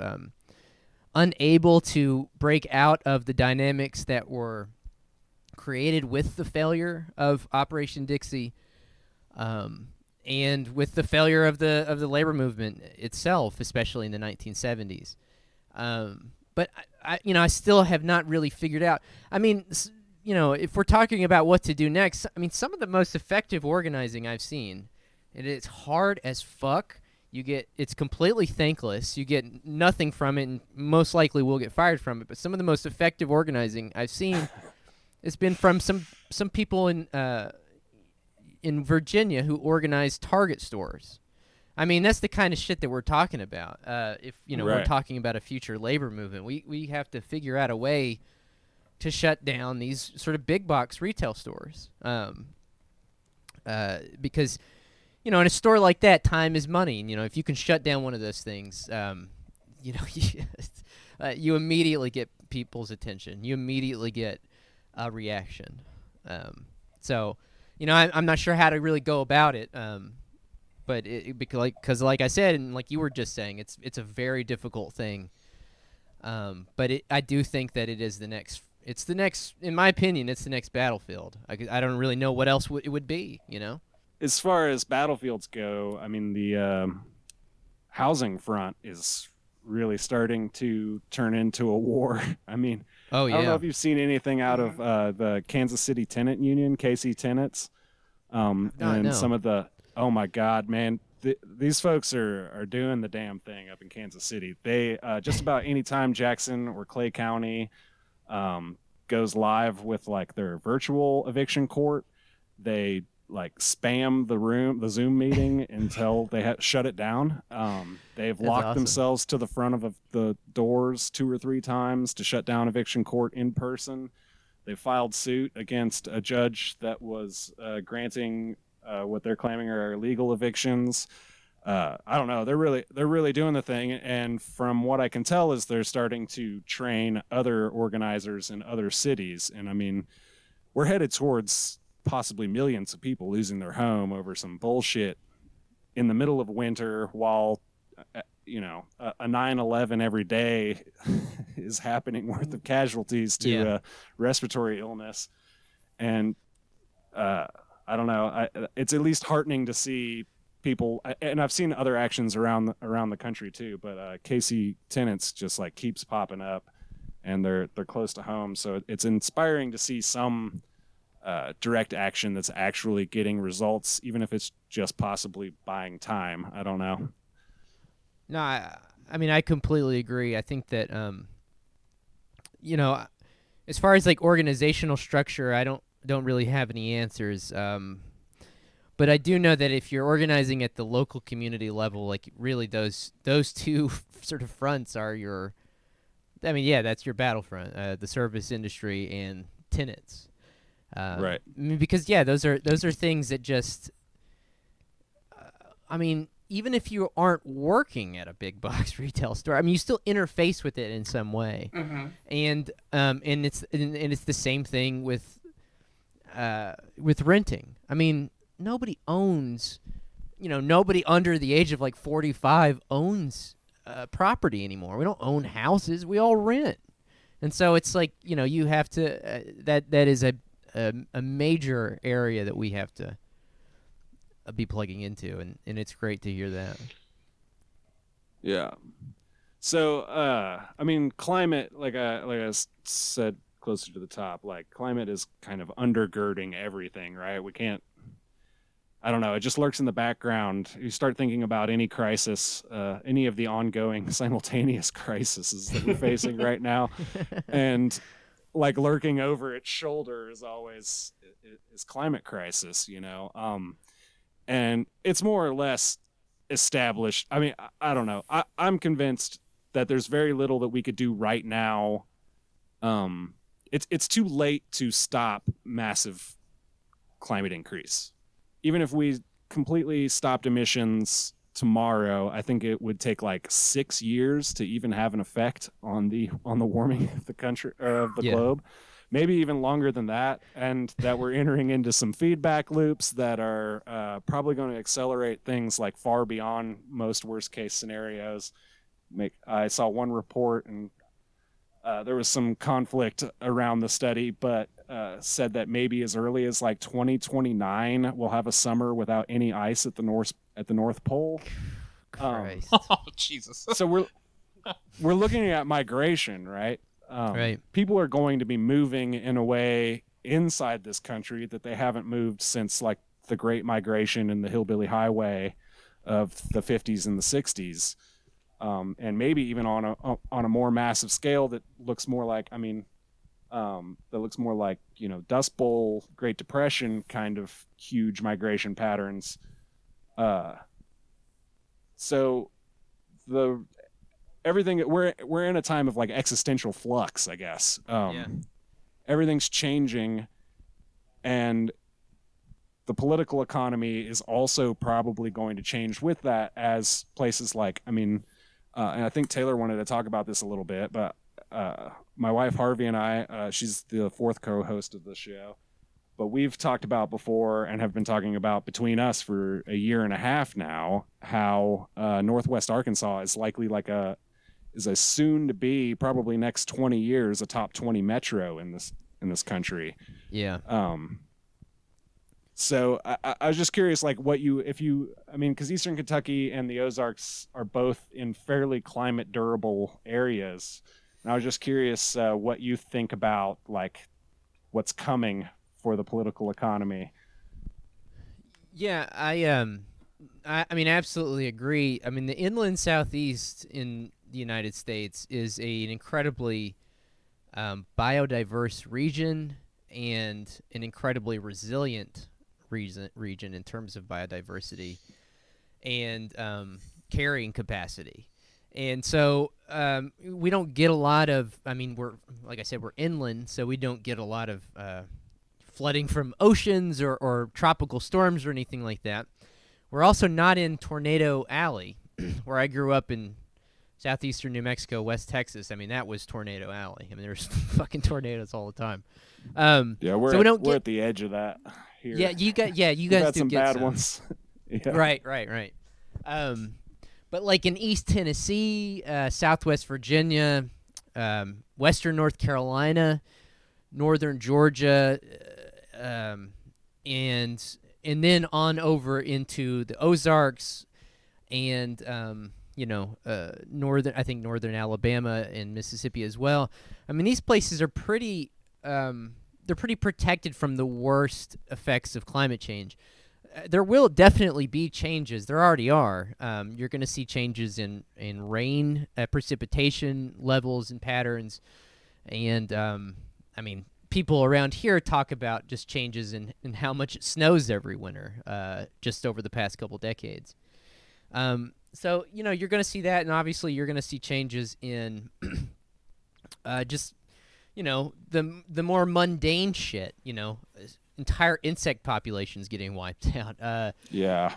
unable to break out of the dynamics that were created with the failure of Operation Dixie, and with the failure of the labor movement itself, especially in the 1970s. But I still have not really figured out. I mean, if we're talking about what to do next, I mean, some of the most effective organizing I've seen, and it's hard as fuck. It's completely thankless. You get nothing from it, and most likely will get fired from it. But some of the most effective organizing I've seen has been from some people in Virginia who organized Target stores. I mean, that's the kind of shit that we're talking about. If we're talking about a future labor movement, we have to figure out a way to shut down these sort of big box retail stores, because in a store like that, time is money. And, if you can shut down one of those things, you immediately get people's attention. You immediately get a reaction. So, I'm not sure how to really go about it. But because like I said, and like you were just saying, it's a very difficult thing. But I do think that it is the next. It's the next, in my opinion, it's the next battlefield. I don't really know what else it would be. As far as battlefields go, I mean, the housing front is really starting to turn into a war. I mean, I don't know if you've seen anything out of the Kansas City Tenant Union, KC Tenants, and no. some of the. Oh my God, man! These folks are doing the damn thing up in Kansas City. They just about any time Jackson or Clay County goes live with like their virtual eviction court, they like spam the Zoom meeting until they shut it down. They've locked awesome. themselves to the front of the doors 2 or 3 times to shut down eviction court in person. They filed suit against a judge that was granting what they're claiming are illegal evictions. I don't know. They're really doing the thing. And from what I can tell is they're starting to train other organizers in other cities. And I mean, we're headed towards possibly millions of people losing their home over some bullshit in the middle of winter while, a 9/11 every day is happening worth of casualties to respiratory illness. And, I don't know. It's at least heartening to see people, and I've seen other actions around the country too. But KC Tenants just like keeps popping up, and they're close to home. So it's inspiring to see some direct action that's actually getting results, even if it's just possibly buying time. I don't know. No, I mean I completely agree. I think that as far as like organizational structure, I don't really have any answers, but I do know that if you're organizing at the local community level, like really those two sort of fronts are that's your battlefront, the service industry and tenants, right? I mean, because those are things that just even if you aren't working at a big box retail store, I mean, you still interface with it in some way, and it's the same thing with renting. I mean, nobody under the age of like 45 owns property anymore. We don't own houses. We all rent. And so it's like, you have to, that is a major area that we have to be plugging into. And it's great to hear that. Yeah. So, I mean, climate, like I said, closer to the top, like climate is kind of undergirding everything, right? We can't, I don't know, it just lurks in the background. You start thinking about any crisis, any of the ongoing simultaneous crises that we're facing right now, and like lurking over its shoulder is always is climate crisis, and it's more or less established. I mean, I don't know. I'm convinced that there's very little that we could do right now. It's too late to stop massive climate increase. Even if we completely stopped emissions tomorrow, I think it would take like 6 years to even have an effect on the warming of the country, of the globe. maybe even longer than that, and that we're entering into some feedback loops that are probably going to accelerate things like far beyond most worst case scenarios. I saw one report, and there was some conflict around the study, but said that maybe as early as like 2029 we'll have a summer without any ice at the North Pole. Christ. Oh, Jesus. So we're looking at migration, right? Right. People are going to be moving in a way inside this country that they haven't moved since like the Great Migration and the Hillbilly Highway of the 50s and the 60s. And maybe even on a more massive scale that looks more like, Dust Bowl, Great Depression kind of huge migration patterns. So everything we're in a time of like existential flux, I guess. Everything's changing, and the political economy is also probably going to change with that, as places like, and I think Taylor wanted to talk about this a little bit, but my wife Harvey and I, she's the fourth co-host of the show, but we've talked about before and have been talking about between us for a year and a half now, how Northwest Arkansas is likely is a soon to be, probably next 20 years, a top 20 metro in this country. Yeah. So I was just curious, like because Eastern Kentucky and the Ozarks are both in fairly climate durable areas. And I was just curious what you think about like what's coming for the political economy. Yeah, I absolutely agree. I mean, the inland southeast in the United States is an incredibly biodiverse region and an incredibly resilient region in terms of biodiversity and carrying capacity. And so we don't get a lot of, like I said, we're inland, so we don't get a lot of flooding from oceans or tropical storms or anything like that. We're also not in Tornado Alley, where I grew up in southeastern New Mexico, West Texas. I mean, that was Tornado Alley. I mean, there's fucking tornadoes all the time. We're at the edge of that here. Yeah, you guys We've had do some get bad some. ones. Yeah. Right. But like in East Tennessee, Southwest Virginia, Western North Carolina, Northern Georgia, and then on over into the Ozarks, and northern Alabama and Mississippi as well. I mean, these places are pretty protected from the worst effects of climate change. There will definitely be changes. There already are. You're going to see changes in rain, precipitation levels and patterns, and people around here talk about just changes in how much it snows every winter, just over the past couple decades. So you're going to see that, and obviously you're going to see changes in the more mundane shit. Entire insect populations getting wiped out. Yeah.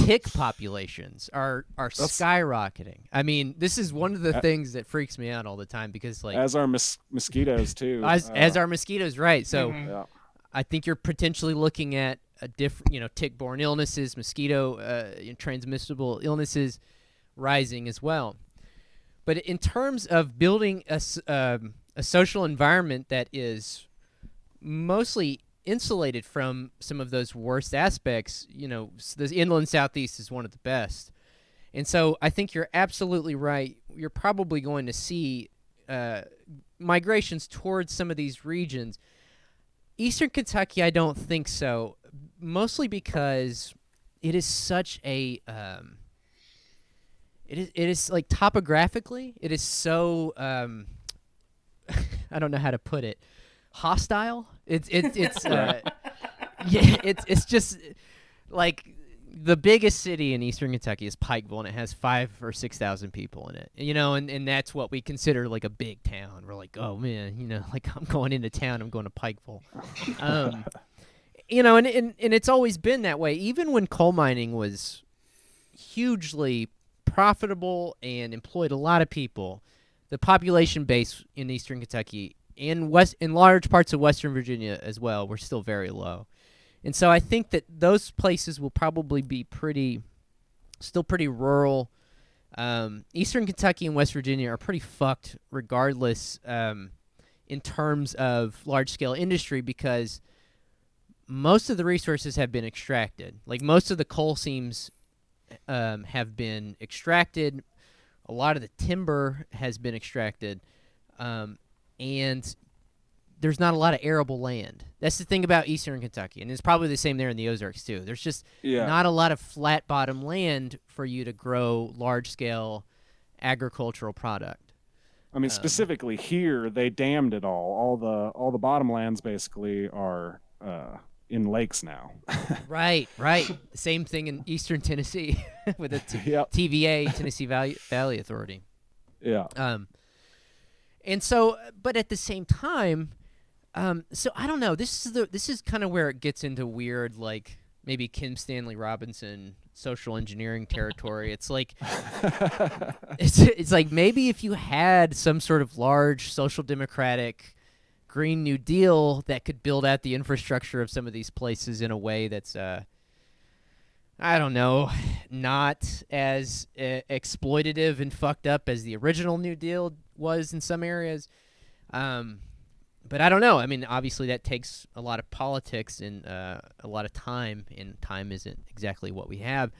Tick populations are skyrocketing. I mean, this is one of the things that freaks me out all the time, because like as are mosquitoes too. As are mosquitoes, right? So Yeah. I think you're potentially looking at a different, tick-borne illnesses, mosquito transmissible illnesses rising as well. But in terms of building a social environment that is mostly insulated from some of those worst aspects, the inland southeast is one of the best. And so I think you're absolutely right. You're probably going to see migrations towards some of these regions. Eastern Kentucky, I don't think so, mostly because it is such a it is like topographically, it is so I don't know how to put it, hostile. It's it's just like the biggest city in Eastern Kentucky is Pikeville, and it has 5,000 or 6,000 people in it. And that's what we consider like a big town. We're like, oh man, like I'm going into town, I'm going to Pikeville. And it's always been that way. Even when coal mining was hugely profitable and employed a lot of people, the population base in Eastern Kentucky in large parts of Western Virginia as well, we're still very low. And so I think that those places will probably be still pretty rural. Eastern Kentucky and West Virginia are pretty fucked regardless in terms of large-scale industry, because most of the resources have been extracted. Like, most of the coal seams have been extracted. A lot of the timber has been extracted. And there's not a lot of arable land. That's the thing about Eastern Kentucky, and it's probably the same there in the Ozarks too. There's just not a lot of flat bottom land for you to grow large-scale agricultural product. I mean, specifically here, they dammed it all. All the bottomlands basically are in lakes now. Right. Same thing in Eastern Tennessee with the TVA, Tennessee Valley Authority. Yeah. And so, but at the same time, so I don't know. This is kind of where it gets into weird, like maybe Kim Stanley Robinson social engineering territory. It's like it's like maybe if you had some sort of large social democratic Green New Deal that could build out the infrastructure of some of these places in a way that's I don't know, not as exploitative and fucked up as the original New Deal was in some areas. But I don't know. I mean, obviously that takes a lot of politics and a lot of time, and time isn't exactly what we have.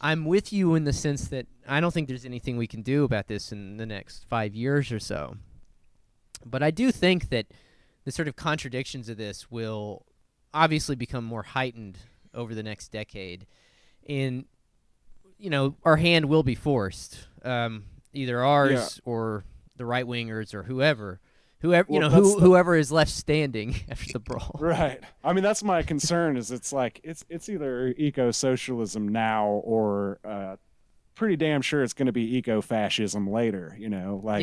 I'm with you in the sense that I don't think there's anything we can do about this in the next 5 years or so. But I do think that the sort of contradictions of this will obviously become more heightened over the next decade. And, you know, our hand will be forced, either ours or the right-wingers or whoever, whoever is left standing after the brawl. Right. I mean, that's my concern. Is it's like it's either eco-socialism now or pretty damn sure it's going to be eco-fascism later. You know, like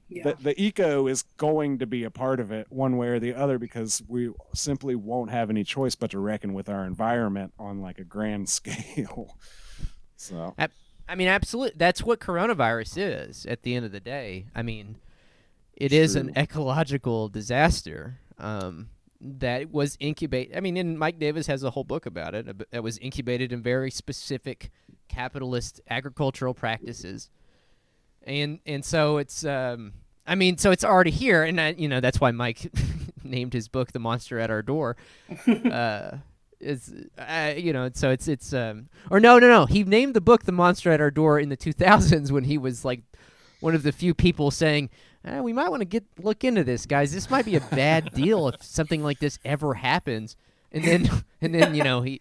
the eco is going to be a part of it one way or the other, because we simply won't have any choice but to reckon with our environment on like a grand scale. So I mean, absolutely, that's what coronavirus is at the end of the day. I mean, it is an ecological disaster that was incubated. I mean, and Mike Davis has a whole book about it that was incubated in very specific capitalist agricultural practices. And so it's I mean, so it's already here, and that's why Mike named his book "The Monster at Our Door." So it's or no, he named the book "The Monster at Our Door" in the 2000s when he was like one of the few people saying, we might want to look into this, guys. This might be a bad deal if something like this ever happens. And then he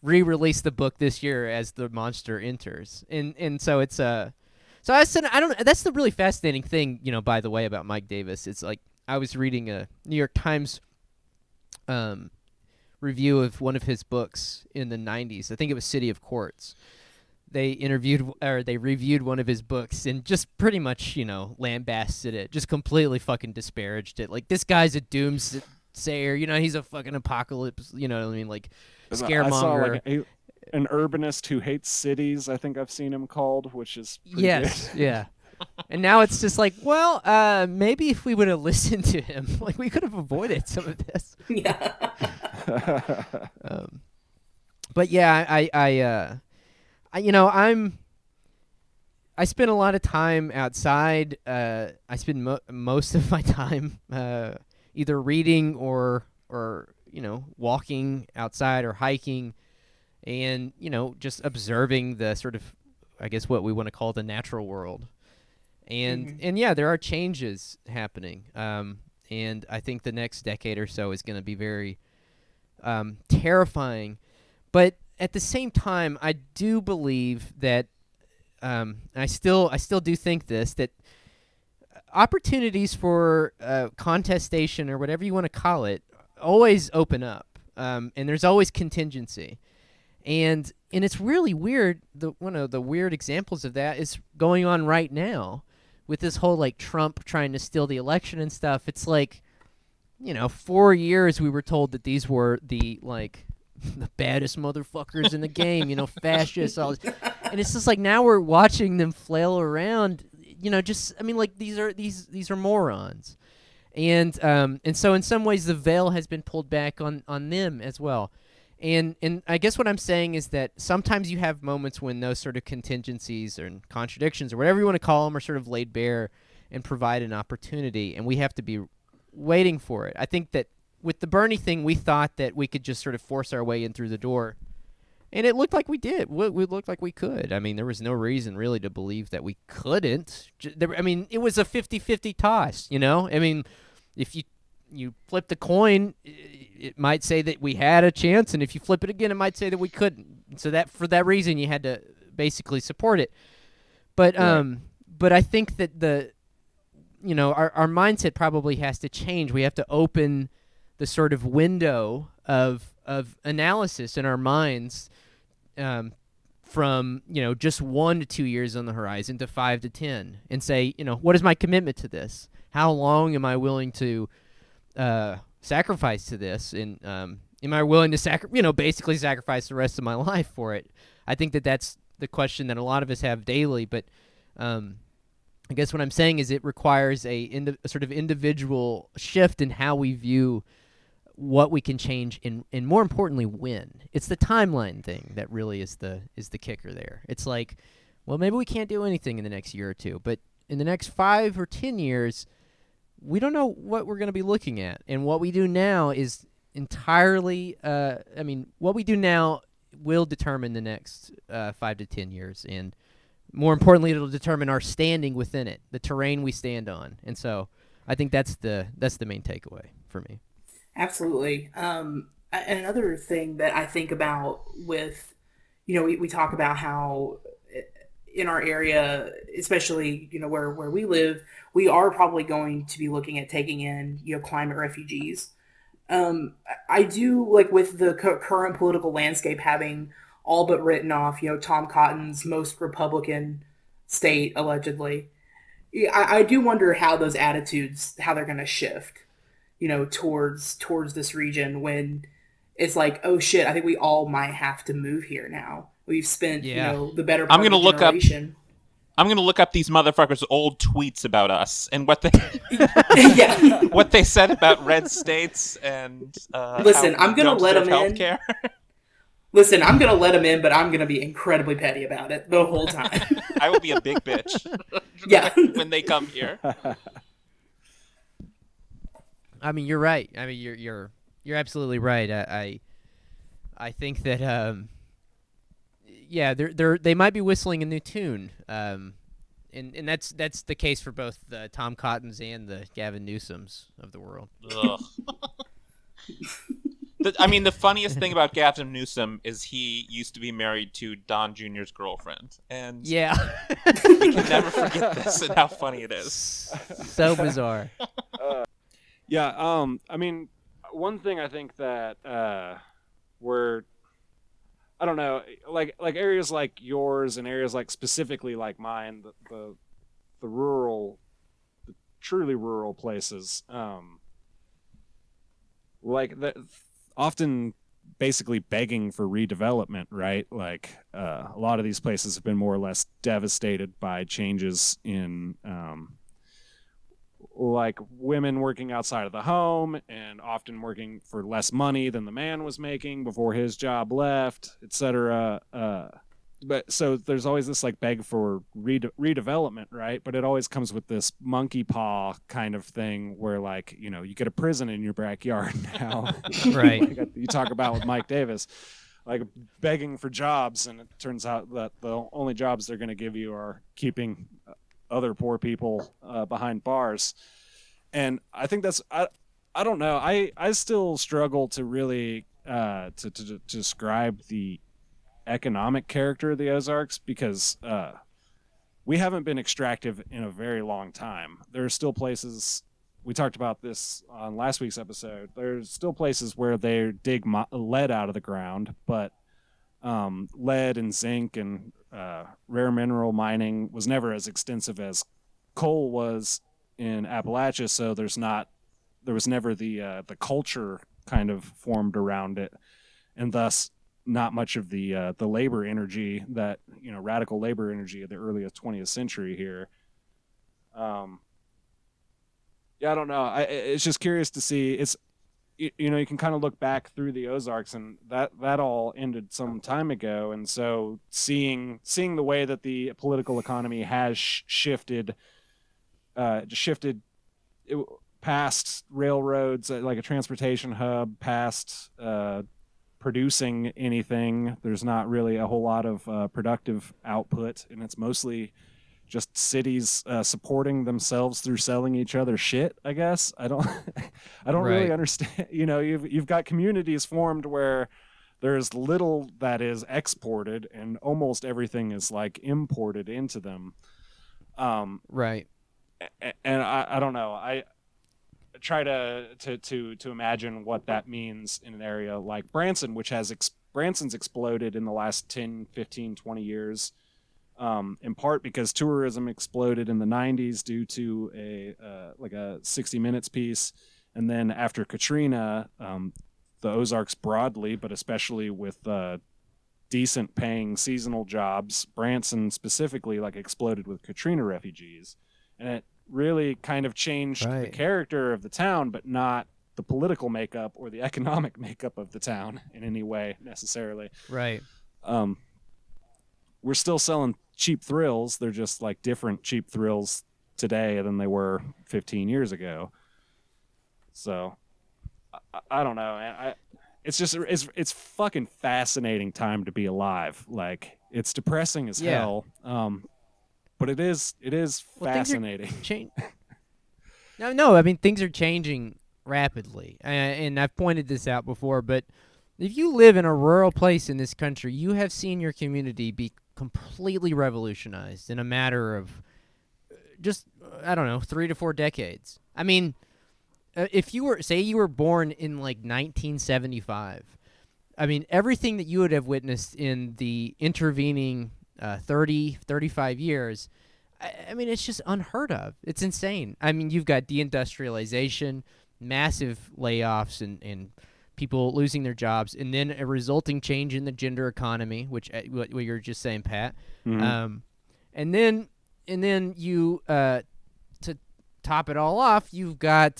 re-released the book this year as The Monster Enters. And so it's so I said, I don't. That's the really fascinating thing, by the way, about Mike Davis. It's like I was reading a New York Times review of one of his books in the 90s. I think it was City of Quartz. They reviewed one of his books and just pretty much, lambasted it, just completely fucking disparaged it. Like, this guy's a doomsayer, he's a fucking apocalypse, like scaremonger. I saw like an urbanist who hates cities, I think I've seen him called, which is pretty good. Yeah. And now it's just like, well, maybe if we would have listened to him, like, we could have avoided some of this. Yeah. But yeah, I spend a lot of time outside. I spend most of my time either reading or walking outside or hiking, and just observing the sort of, I guess, what we want to call the natural world. And and yeah, there are changes happening. And I think the next decade or so is going to be very terrifying. But at the same time, I do believe that I still do think that opportunities for contestation, or whatever you want to call it, always open up, and there's always contingency, and it's really weird. One of the weird examples of that is going on right now with this whole like Trump trying to steal the election and stuff. It's like, 4 years we were told that these were the baddest motherfuckers in the game, fascists, all this. And it's just like now we're watching them flail around, these are morons. And so in some ways the veil has been pulled back on them as well. And I guess what I'm saying is that sometimes you have moments when those sort of contingencies or contradictions or whatever you want to call them are sort of laid bare and provide an opportunity, and we have to be waiting for it. I think that with the Bernie thing, we thought that we could just sort of force our way in through the door, and it looked like we did. We looked like we could. I mean, there was no reason really to believe that we couldn't. I mean, it was a 50-50 toss, you know? I mean, if you flip the coin, it might say that we had a chance, and if you flip it again, it might say that we couldn't. So that for that reason, you had to basically support it. But but I think that our mindset probably has to change. We have to open the sort of window of analysis in our minds from just 1 to 2 years on the horizon to 5 to 10, and say, what is my commitment to this? How long am I willing to sacrifice to this, and am I willing to basically sacrifice the rest of my life for it? I think that that's the question that a lot of us have daily, but I guess what I'm saying is it requires a sort of individual shift in how we view what we can change, and more importantly, when. It's the timeline thing that really is the kicker there. It's like, well, maybe we can't do anything in the next year or two, but in the next 5 or 10 years, we don't know what we're going to be looking at. And what we do now is entirely, what we do now will determine the next 5 to 10 years. And more importantly, it'll determine our standing within it, the terrain we stand on. And so I think that's the main takeaway for me. Absolutely. Another thing that I think about with, we talk about how in our area, especially, where we live, we are probably going to be looking at taking in, climate refugees. I do, like, with the current political landscape having all but written off, Tom Cotton's most Republican state, allegedly. I do wonder how those attitudes, how they're going to shift, towards this region, when it's like, oh shit, I think we all might have to move here now. We've spent, the better part of the generation. I'm gonna look up these motherfuckers' old tweets about us and what they what they said about red states and listen, I'm gonna let them in. Listen, I'm gonna let them in, but I'm gonna be incredibly petty about it the whole time. I will be a big bitch. Yeah, when they come here. I mean, you're right. I mean, you're absolutely right. I think that they might be whistling a new tune, and that's the case for both the Tom Cottons and the Gavin Newsoms of the world. The funniest thing about Gavin Newsom is he used to be married to Don Jr.'s girlfriend, and we can never forget this and how funny it is. So bizarre. I mean, one thing I think that I don't know, like areas like yours and areas like specifically like mine, the rural, the truly rural places, like that, often basically begging for redevelopment, right? Like a lot of these places have been more or less devastated by changes in like women working outside of the home and often working for less money than the man was making before his job left, etc. But so there's always this like beg for redevelopment, right? But it always comes with this monkey paw kind of thing where, like, you get a prison in your backyard now. Right. Like you talk about with Mike Davis, like begging for jobs, and it turns out that the only jobs they're going to give you are keeping other poor people behind bars. And I think that's I don't know, I still struggle to really to describe the economic character of the Ozarks, because we haven't been extractive in a very long time. There are still places, we talked about this on last week's episode, there's still places where they dig lead out of the ground, but lead and zinc and rare mineral mining was never as extensive as coal was in Appalachia, so there was never the culture kind of formed around it, and thus not much of the labor energy that, radical labor energy of the early 20th century here. Yeah, I don't know. It's just curious to see. You can kind of look back through the Ozarks, and that all ended some time ago. And so seeing the way that the political economy has shifted it, past railroads, like a transportation hub, past producing anything. There's not really a whole lot of productive output, and it's mostly just cities supporting themselves through selling each other shit. I guess I don't I don't really Right. understand. You've got communities formed where there's little that is exported, and almost everything is like imported into them. Um, Right. and I don't know. I try to imagine what that means in an area like Branson, which has Branson's exploded in the last 10, 15, 20 years. In part because tourism exploded in the 90s due to a 60 Minutes piece. And then after Katrina, the Ozarks broadly, but especially with decent paying seasonal jobs, Branson specifically like exploded with Katrina refugees. And it really kind of changed the Right. character of the town, but not the political makeup or the economic makeup of the town in any way necessarily. Right. We're still selling cheap thrills. They're just like different cheap thrills today than they were 15 years ago. So I don't know. It's fucking fascinating time to be alive. Like, it's depressing as Yeah. hell. But it is Well, things are fascinating. No. I mean, things are changing rapidly, and I've pointed this out before. But if you live in a rural place in this country, you have seen your community be completely revolutionized in a matter of just, I don't know, 3 to 4 decades. I mean, if you were born in like 1975, I mean, everything that you would have witnessed in the intervening 30, 35 years, I mean, it's just unheard of. It's insane. I mean, you've got deindustrialization, massive layoffs, and people losing their jobs, and then a resulting change in the gender economy, which what you were just saying, Pat. Mhm. And then you to top it all off, you've got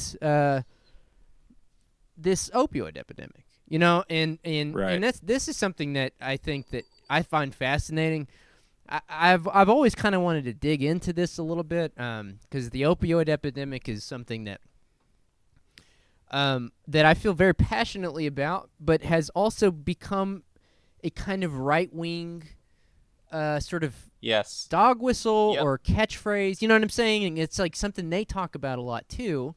this opioid epidemic. And Right. this is something that I think that I find fascinating. I've always kind of wanted to dig into this a little bit because the opioid epidemic is something that I feel very passionately about, but has also become a kind of right-wing sort of Yes. dog whistle Yep. or catchphrase. You know what I'm saying? And it's like something they talk about a lot too.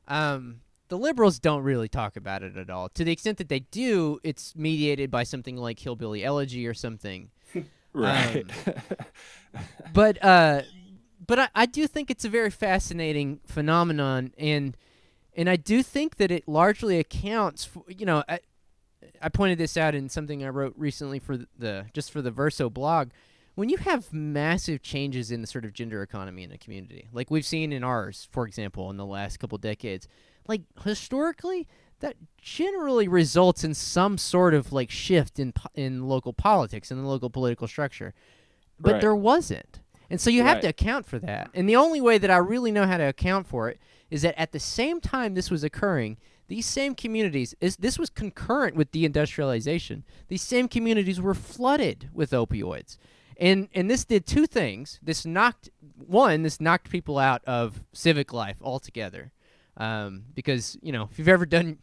The liberals don't really talk about it at all. To the extent that they do, it's mediated by something like Hillbilly Elegy or something. Right. But I do think it's a very fascinating phenomenon, and I do think that it largely accounts for, I pointed this out in something I wrote recently for the Verso blog. When you have massive changes in the sort of gender economy in a community, like we've seen in ours, for example, in the last couple decades, like historically, that generally results in some sort of like shift in local politics, in the local political structure. But Right. there wasn't. And so you have Right. to account for that. And the only way that I really know how to account for it is that at the same time this was occurring, these same communities, this was concurrent with deindustrialization, these same communities were flooded with opioids. And this did two things. This knocked people out of civic life altogether. Because, if you've ever done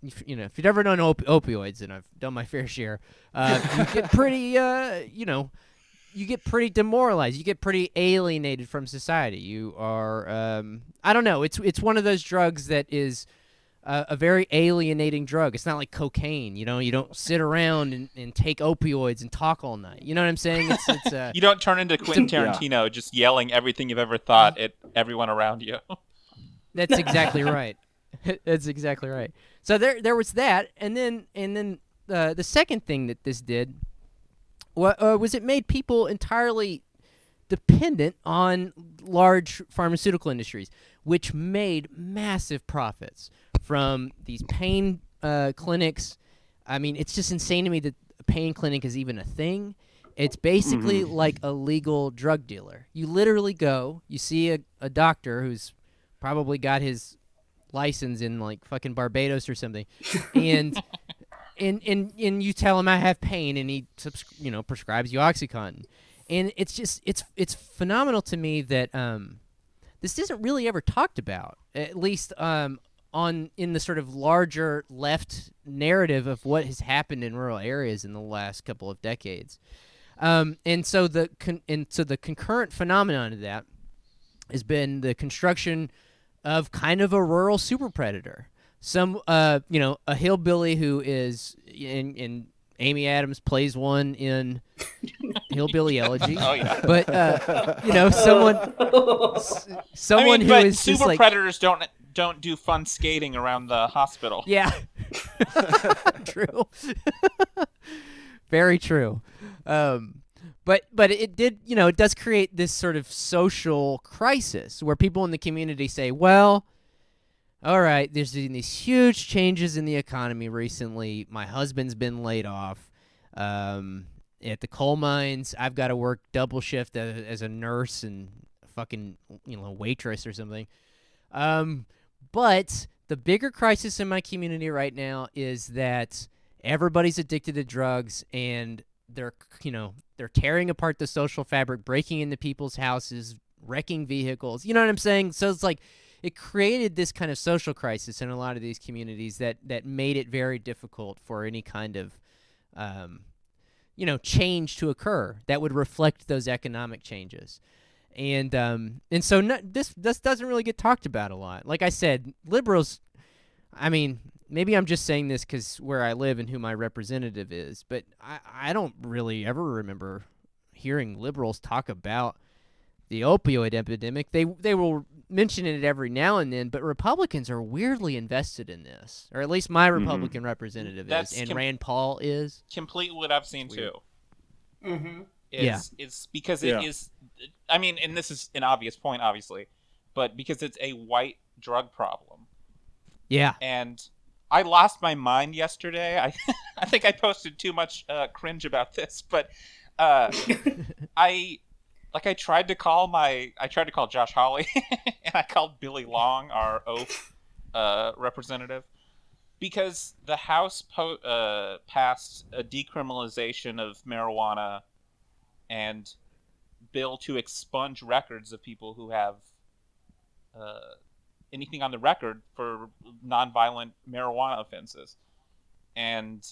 if you've ever done opioids, and I've done my fair share, you get pretty, you get pretty demoralized. You get pretty alienated from society. You are, I don't know. It's one of those drugs that is a very alienating drug. It's not like cocaine. You don't sit around and take opioids and talk all night. You know what I'm saying? It's You don't turn into Quentin Yeah. Tarantino just yelling everything you've ever thought at everyone around you. That's exactly right. That's exactly right. So there was that, and then the second thing that this did was it made people entirely dependent on large pharmaceutical industries, which made massive profits from these pain clinics. I mean, it's just insane to me that a pain clinic is even a thing. It's basically like a legal drug dealer. You literally go, you see a doctor who's probably got his license in like fucking Barbados or something, and and you tell him I have pain, and he prescribes you OxyContin, and it's just it's phenomenal to me that this isn't really ever talked about, at least in the sort of larger left narrative of what has happened in rural areas in the last couple of decades. And so the concurrent phenomenon of that has been the construction of kind of a rural super predator. Some a hillbilly who is in Amy Adams plays one in Hillbilly Elegy. Oh yeah. But someone who but is super just like, predators don't do fun skating around the hospital. yeah. True. Very true. But it did, it does create this sort of social crisis where people in the community say, well, all right, there's been these huge changes in the economy recently. My husband's been laid off at the coal mines. I've got to work double shift as a nurse and fucking waitress or something. But the bigger crisis in my community right now is that everybody's addicted to drugs, and they're tearing apart the social fabric, breaking into people's houses, wrecking vehicles. You know what I'm saying? So it's like it created this kind of social crisis in a lot of these communities that made it very difficult for any kind of change to occur that would reflect those economic changes. And so this doesn't really get talked about a lot. Like I said, liberals, I mean, maybe I'm just saying this because where I live and who my representative is, but I don't really ever remember hearing liberals talk about the opioid epidemic. They will mention it every now and then, but Republicans are weirdly invested in this, or at least my Republican representative is, and Rand Paul is. Complete what I've seen too. Mm-hmm. Is because it is. I mean, and this is an obvious point, obviously, but because it's a white drug problem. Yeah. And I lost my mind yesterday. I think I posted too much cringe about this, but I tried to call Josh Hawley and I called Billy Long, our oath representative, because the House passed a decriminalization of marijuana and bill to expunge records of people who have anything on the record for nonviolent marijuana offenses. And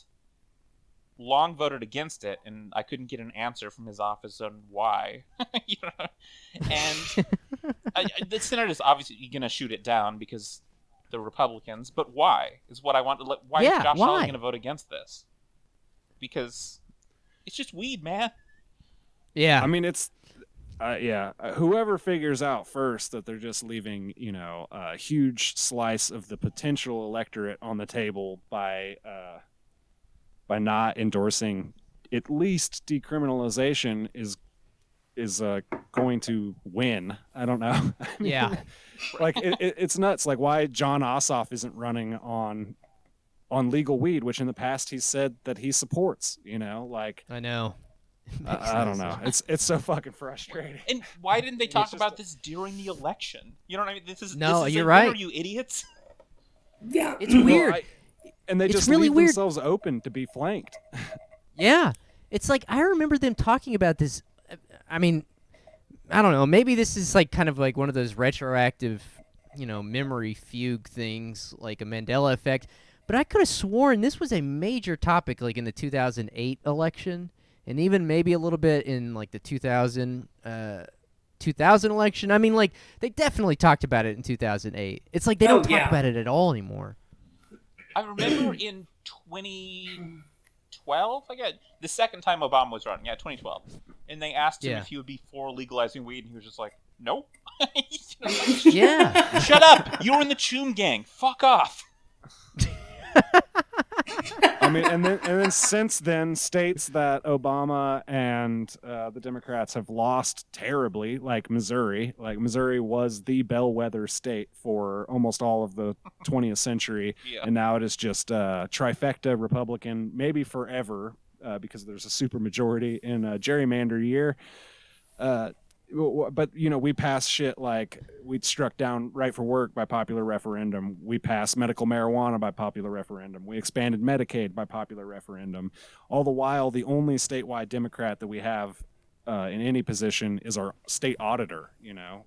Long voted against it, and I couldn't get an answer from his office on why. And the Senate is obviously going to shoot it down because the Republicans, but why is what I want to. Why is Josh Hawley going to vote against this? Because it's just weed, man. Yeah, I mean, it's whoever figures out first that they're just leaving, a huge slice of the potential electorate on the table by not endorsing at least decriminalization is going to win. I don't know. Yeah. Like it's nuts. Like why John Ossoff isn't running on legal weed, which in the past he said that he supports. Like I know. I don't know. It's so fucking frustrating. And why didn't they talk about this during the election? You know what I mean? You're right. Are you idiots? Yeah, it's weird. And they just really leave weird. themselves open to be flanked. Yeah, it's like I remember them talking about this. I mean, I don't know. Maybe this is like kind of like one of those retroactive, memory fugue things, like a Mandela effect. But I could have sworn this was a major topic, like in the 2008 election. And even maybe a little bit in like the 2000 election. I mean, like they definitely talked about it in 2008. It's like they don't talk about it at all anymore. I remember in 2012, the second time Obama was running, 2012, and they asked him if he would be for legalizing weed, and he was just like, "Nope." Yeah. Shut up! You're in the Choom Gang. Fuck off. I mean, and then since then, states that Obama and the Democrats have lost terribly, like Missouri. Like Missouri was the bellwether state for almost all of the 20th century, and now it is just trifecta Republican, maybe forever, because there's a supermajority in a gerrymander year. But we passed shit like we struck down right for work by popular referendum. We passed medical marijuana by popular referendum. We expanded Medicaid by popular referendum. All the while, the only statewide Democrat that we have in any position is our state auditor.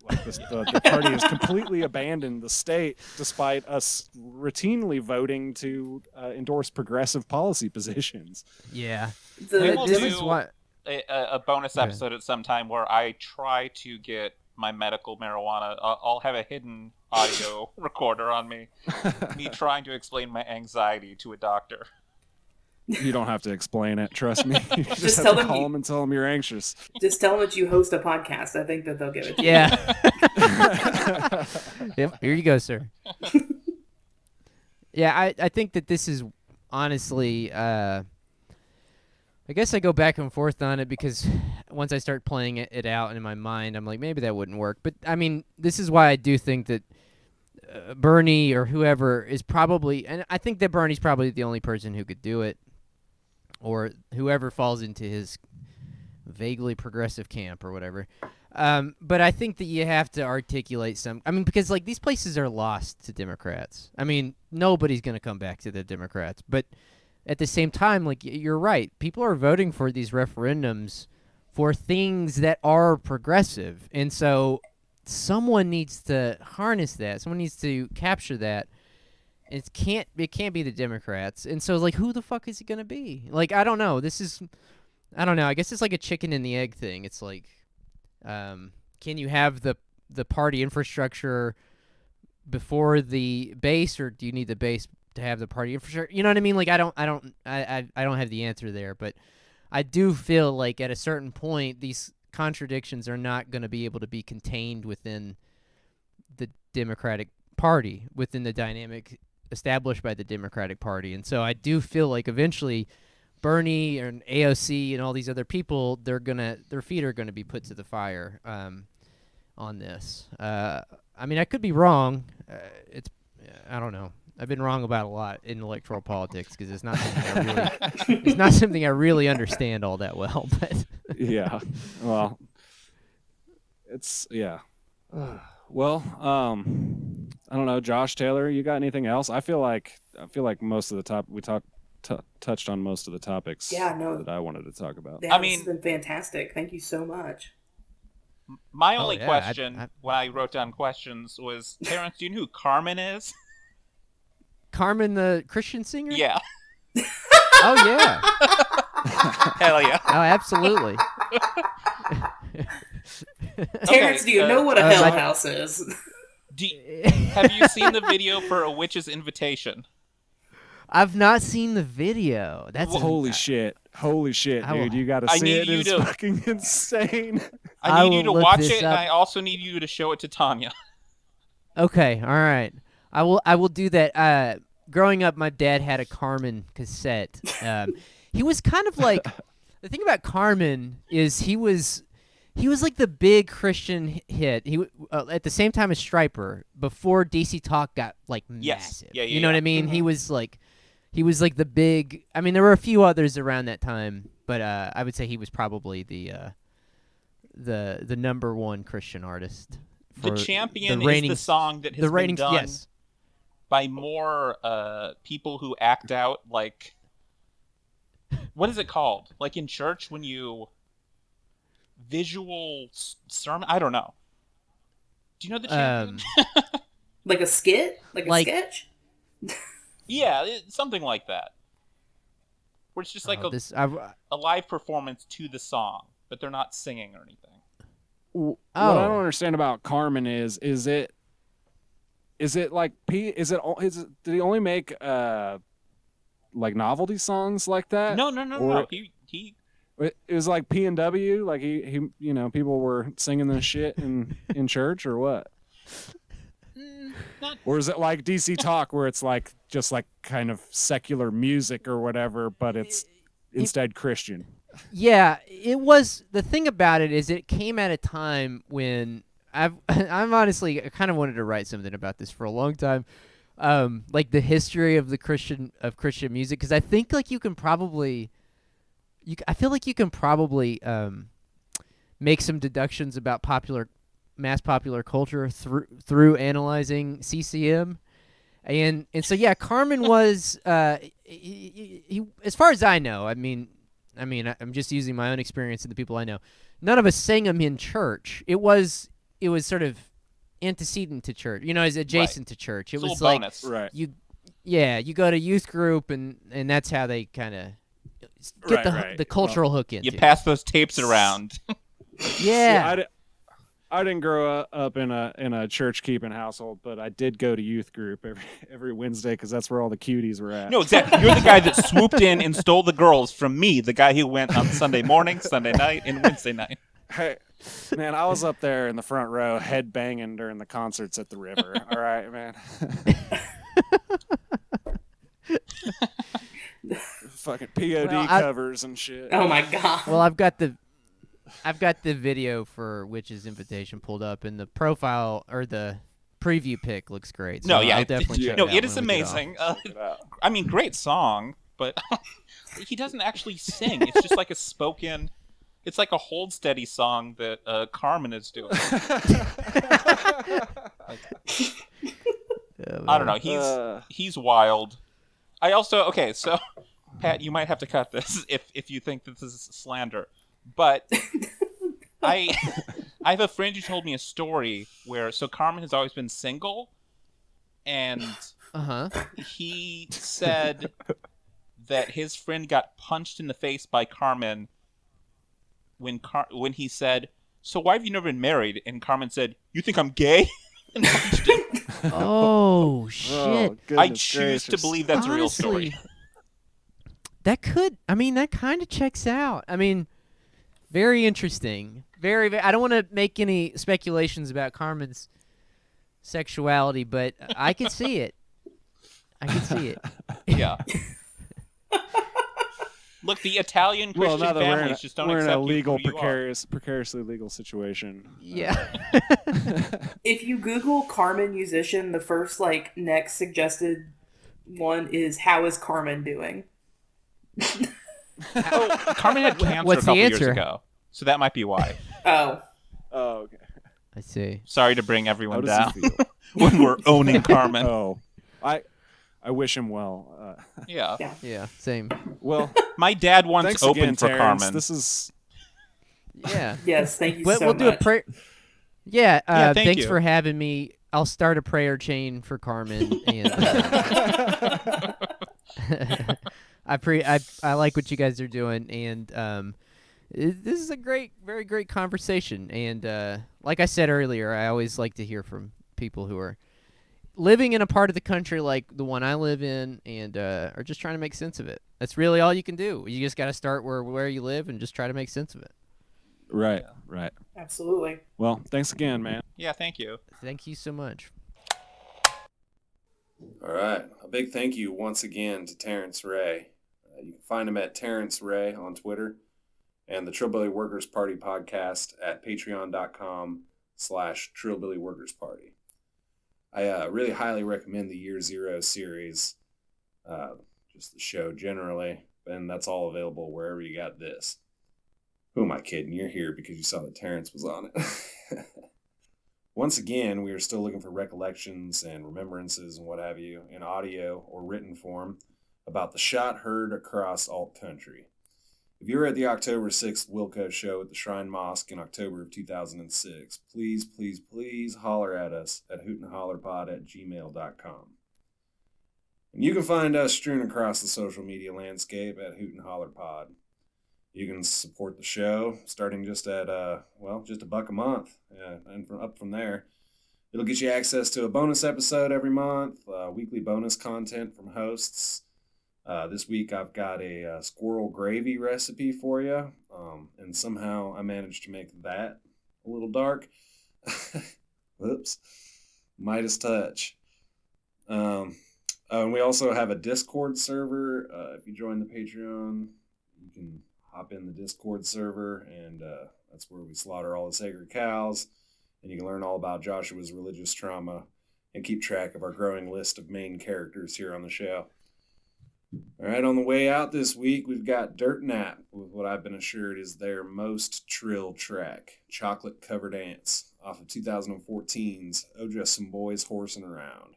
Like the party has completely abandoned the state, despite us routinely voting to endorse progressive policy positions. Yeah. This is what a bonus episode at some time where I try to get my medical marijuana. I'll have a hidden audio recorder on me trying to explain my anxiety to a doctor. You don't have to explain it. Trust me. You just tell have to them call them and tell them you're anxious. Just tell them that you host a podcast. I think that they'll give it to you. Yeah. Yep. Here you go, sir. Yeah, I think that this is honestly. I guess I go back and forth on it because once I start playing it out in my mind, I'm like, maybe that wouldn't work. But I mean, this is why I do think that Bernie or whoever is probably, and I think that Bernie's probably the only person who could do it. Or whoever falls into his vaguely progressive camp or whatever. But I think that you have to articulate some... I mean, because, like, these places are lost to Democrats. I mean, nobody's going to come back to the Democrats. But at the same time, like, you're right. People are voting for these referendums for things that are progressive. And so someone needs to harness that. Someone needs to capture that. It can't be the Democrats. And so, like, who the fuck is it going to be? Like, I don't know. I don't know. I guess it's like a chicken and the egg thing. It's like, can you have the party infrastructure before the base, or do you need the base to have the party infrastructure? You know what I mean? Like, I don't have the answer there, but I do feel like at a certain point, these contradictions are not going to be able to be contained within the Democratic Party, within the dynamic established by the Democratic Party. And so I do feel like eventually Bernie and AOC and all these other people, their feet are going to be put to the fire on this. I mean, I could be wrong. I don't know. I've been wrong about a lot in electoral politics because it's not something I really understand all that well. But yeah, well, yeah. Well, I don't know, Josh, Taylor, you got anything else? I feel like most of the we touched on most of the topics. Yeah, no, that I wanted to talk about. Yeah, this has been fantastic. Thank you so much. My only question when I wrote down questions was, Terrence, do you know who Carmen is? Carmen, the Christian singer? Yeah. Oh yeah. Hell yeah. Oh, absolutely. Terrence, do you know what a hell house is? Have you seen the video for A Witch's Invitation? I've not seen the video. That's holy shit, dude! You got to see it. It's fucking insane. I need you to watch it, and I also need you to show it to Tanya. Okay, all right. I will do that. Growing up, my dad had a Carmen cassette. He was kind of like the thing about Carmen is he was like the big Christian hit. He at the same time as Stryper, before DC Talk got like massive. Yeah, you know what I mean? Mm-hmm. He was like the big. I mean, there were a few others around that time, but I would say he was probably the number one Christian artist. The Champion is the song that has been done by more people who act out like. What is it called? Like in church when you visual sermon? I don't know. Do you know the Champion? Like a skit? Like a sketch? Yeah, something like that. Where it's just like a live performance to the song, but they're not singing or anything. What I don't understand about Carmen is it like did he only make like novelty songs like that? No. He it was like P&W, like he people were singing this shit in church or what? Or is it like DC Talk where it's like just like kind of secular music or whatever, but it's instead Christian? Yeah, it was. The thing about it is it came at a time when I'm honestly, I kind of wanted to write something about this for a long time. Like the history of Christian music, because I think like I feel like you can probably make some deductions about mass popular culture through analyzing CCM. And so yeah, Carmen was he, as far as I know. I mean, I'm just using my own experience and the people I know. None of us sang him in church. It was sort of antecedent to church. As adjacent to church. It It's a was little like bonus. Right. you go to youth group and that's how they kind of get the cultural hook in. You pass those tapes around. Yeah. See, I didn't grow up in a church keeping household, but I did go to youth group every Wednesday because that's where all the cuties were at. No, exactly. You're the guy that swooped in and stole the girls from me, the guy who went on Sunday morning, Sunday night, and Wednesday night. Hey, man, I was up there in the front row, head banging during the concerts at the river. All right, man. Fucking POD covers and shit. Oh my god. Well, I've got the video for Witch's Invitation pulled up, and the profile or the preview pic looks great. So No, yeah, I'll definitely check no, it out it is when we get off. amazing. I mean, great song, but he doesn't actually sing. It's just like a spoken. It's like a hold steady song that Carmen is doing. I don't know. He's wild. I also so Pat, you might have to cut this if you think this is slander. But I have a friend who told me a story where Carmen has always been single, and he said that his friend got punched in the face by Carmen when he said, "So why have you never been married?" And Carmen said, "You think I'm gay?" and punched him. Oh shit! I choose to believe that's a real story. That kind of checks out. I mean, very interesting. Very, very I don't want to make any speculations about Carmen's sexuality, but I can see it. I can see it. Yeah. Look, the Italian Christian families just don't accept we're in a you precariously legal situation. Yeah. If you Google Carmen musician, the first next suggested one is "How is Carmen doing?" Carmen had cancer What's a couple the answer? years ago, so that might be why. Oh, okay. I see. Sorry to bring everyone How down does he feel? when we're owning Carmen. Oh, I wish him well. Yeah. Yeah. Same. Well, my dad once thanks opened again, for Terrence. Carmen. This is Yeah. yes, thank you We'll so do much. a prayer. Yeah. Thank Thanks you. for having me. I'll start a prayer chain for Carmen, and I like what you guys are doing, and this is a very great conversation. And like I said earlier, I always like to hear from people who are living in a part of the country like the one I live in, and are just trying to make sense of it. That's really all you can do. You just got to start where you live and just try to make sense of it. right. Absolutely. Well, thanks again, man. Yeah, thank you. Thank you so much. All right. A big thank you once again to Tarence Ray. You can find him at Tarence Ray on Twitter and the Trillbilly Workers Party podcast at patreon.com/Trillbilly Workers Party. I really highly recommend the Year Zero series, just the show generally, and that's all available wherever you got this. Who am I kidding? You're here because you saw that Terrence was on it. Once again, we are still looking for recollections and remembrances and what have you in audio or written form about the shot heard across alt country. If you were at the October 6th Wilco show at the Shrine Mosque in October of 2006, please holler at us at hootnhollerpod@gmail.com. And you can find us strewn across the social media landscape at hootnhollerpod. You can support the show starting just at just $1 a month, and up from there. It'll get you access to a bonus episode every month, weekly bonus content from hosts. This week I've got a squirrel gravy recipe for you, and somehow I managed to make that a little dark. Whoops, Midas touch. And we also have a Discord server. If you join the Patreon, you can hop in the Discord server, and that's where we slaughter all the sacred cows, and you can learn all about Joshua's religious trauma and keep track of our growing list of main characters here on the show. All right, on the way out this week, we've got Dirt Nap with what I've been assured is their most trill track, Chocolate Covered Ants, off of 2014's Oh Just Some Boys Horsing Around.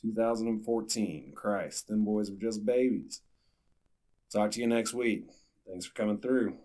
2014, Christ, them boys were just babies. Talk to you next week. Thanks for coming through.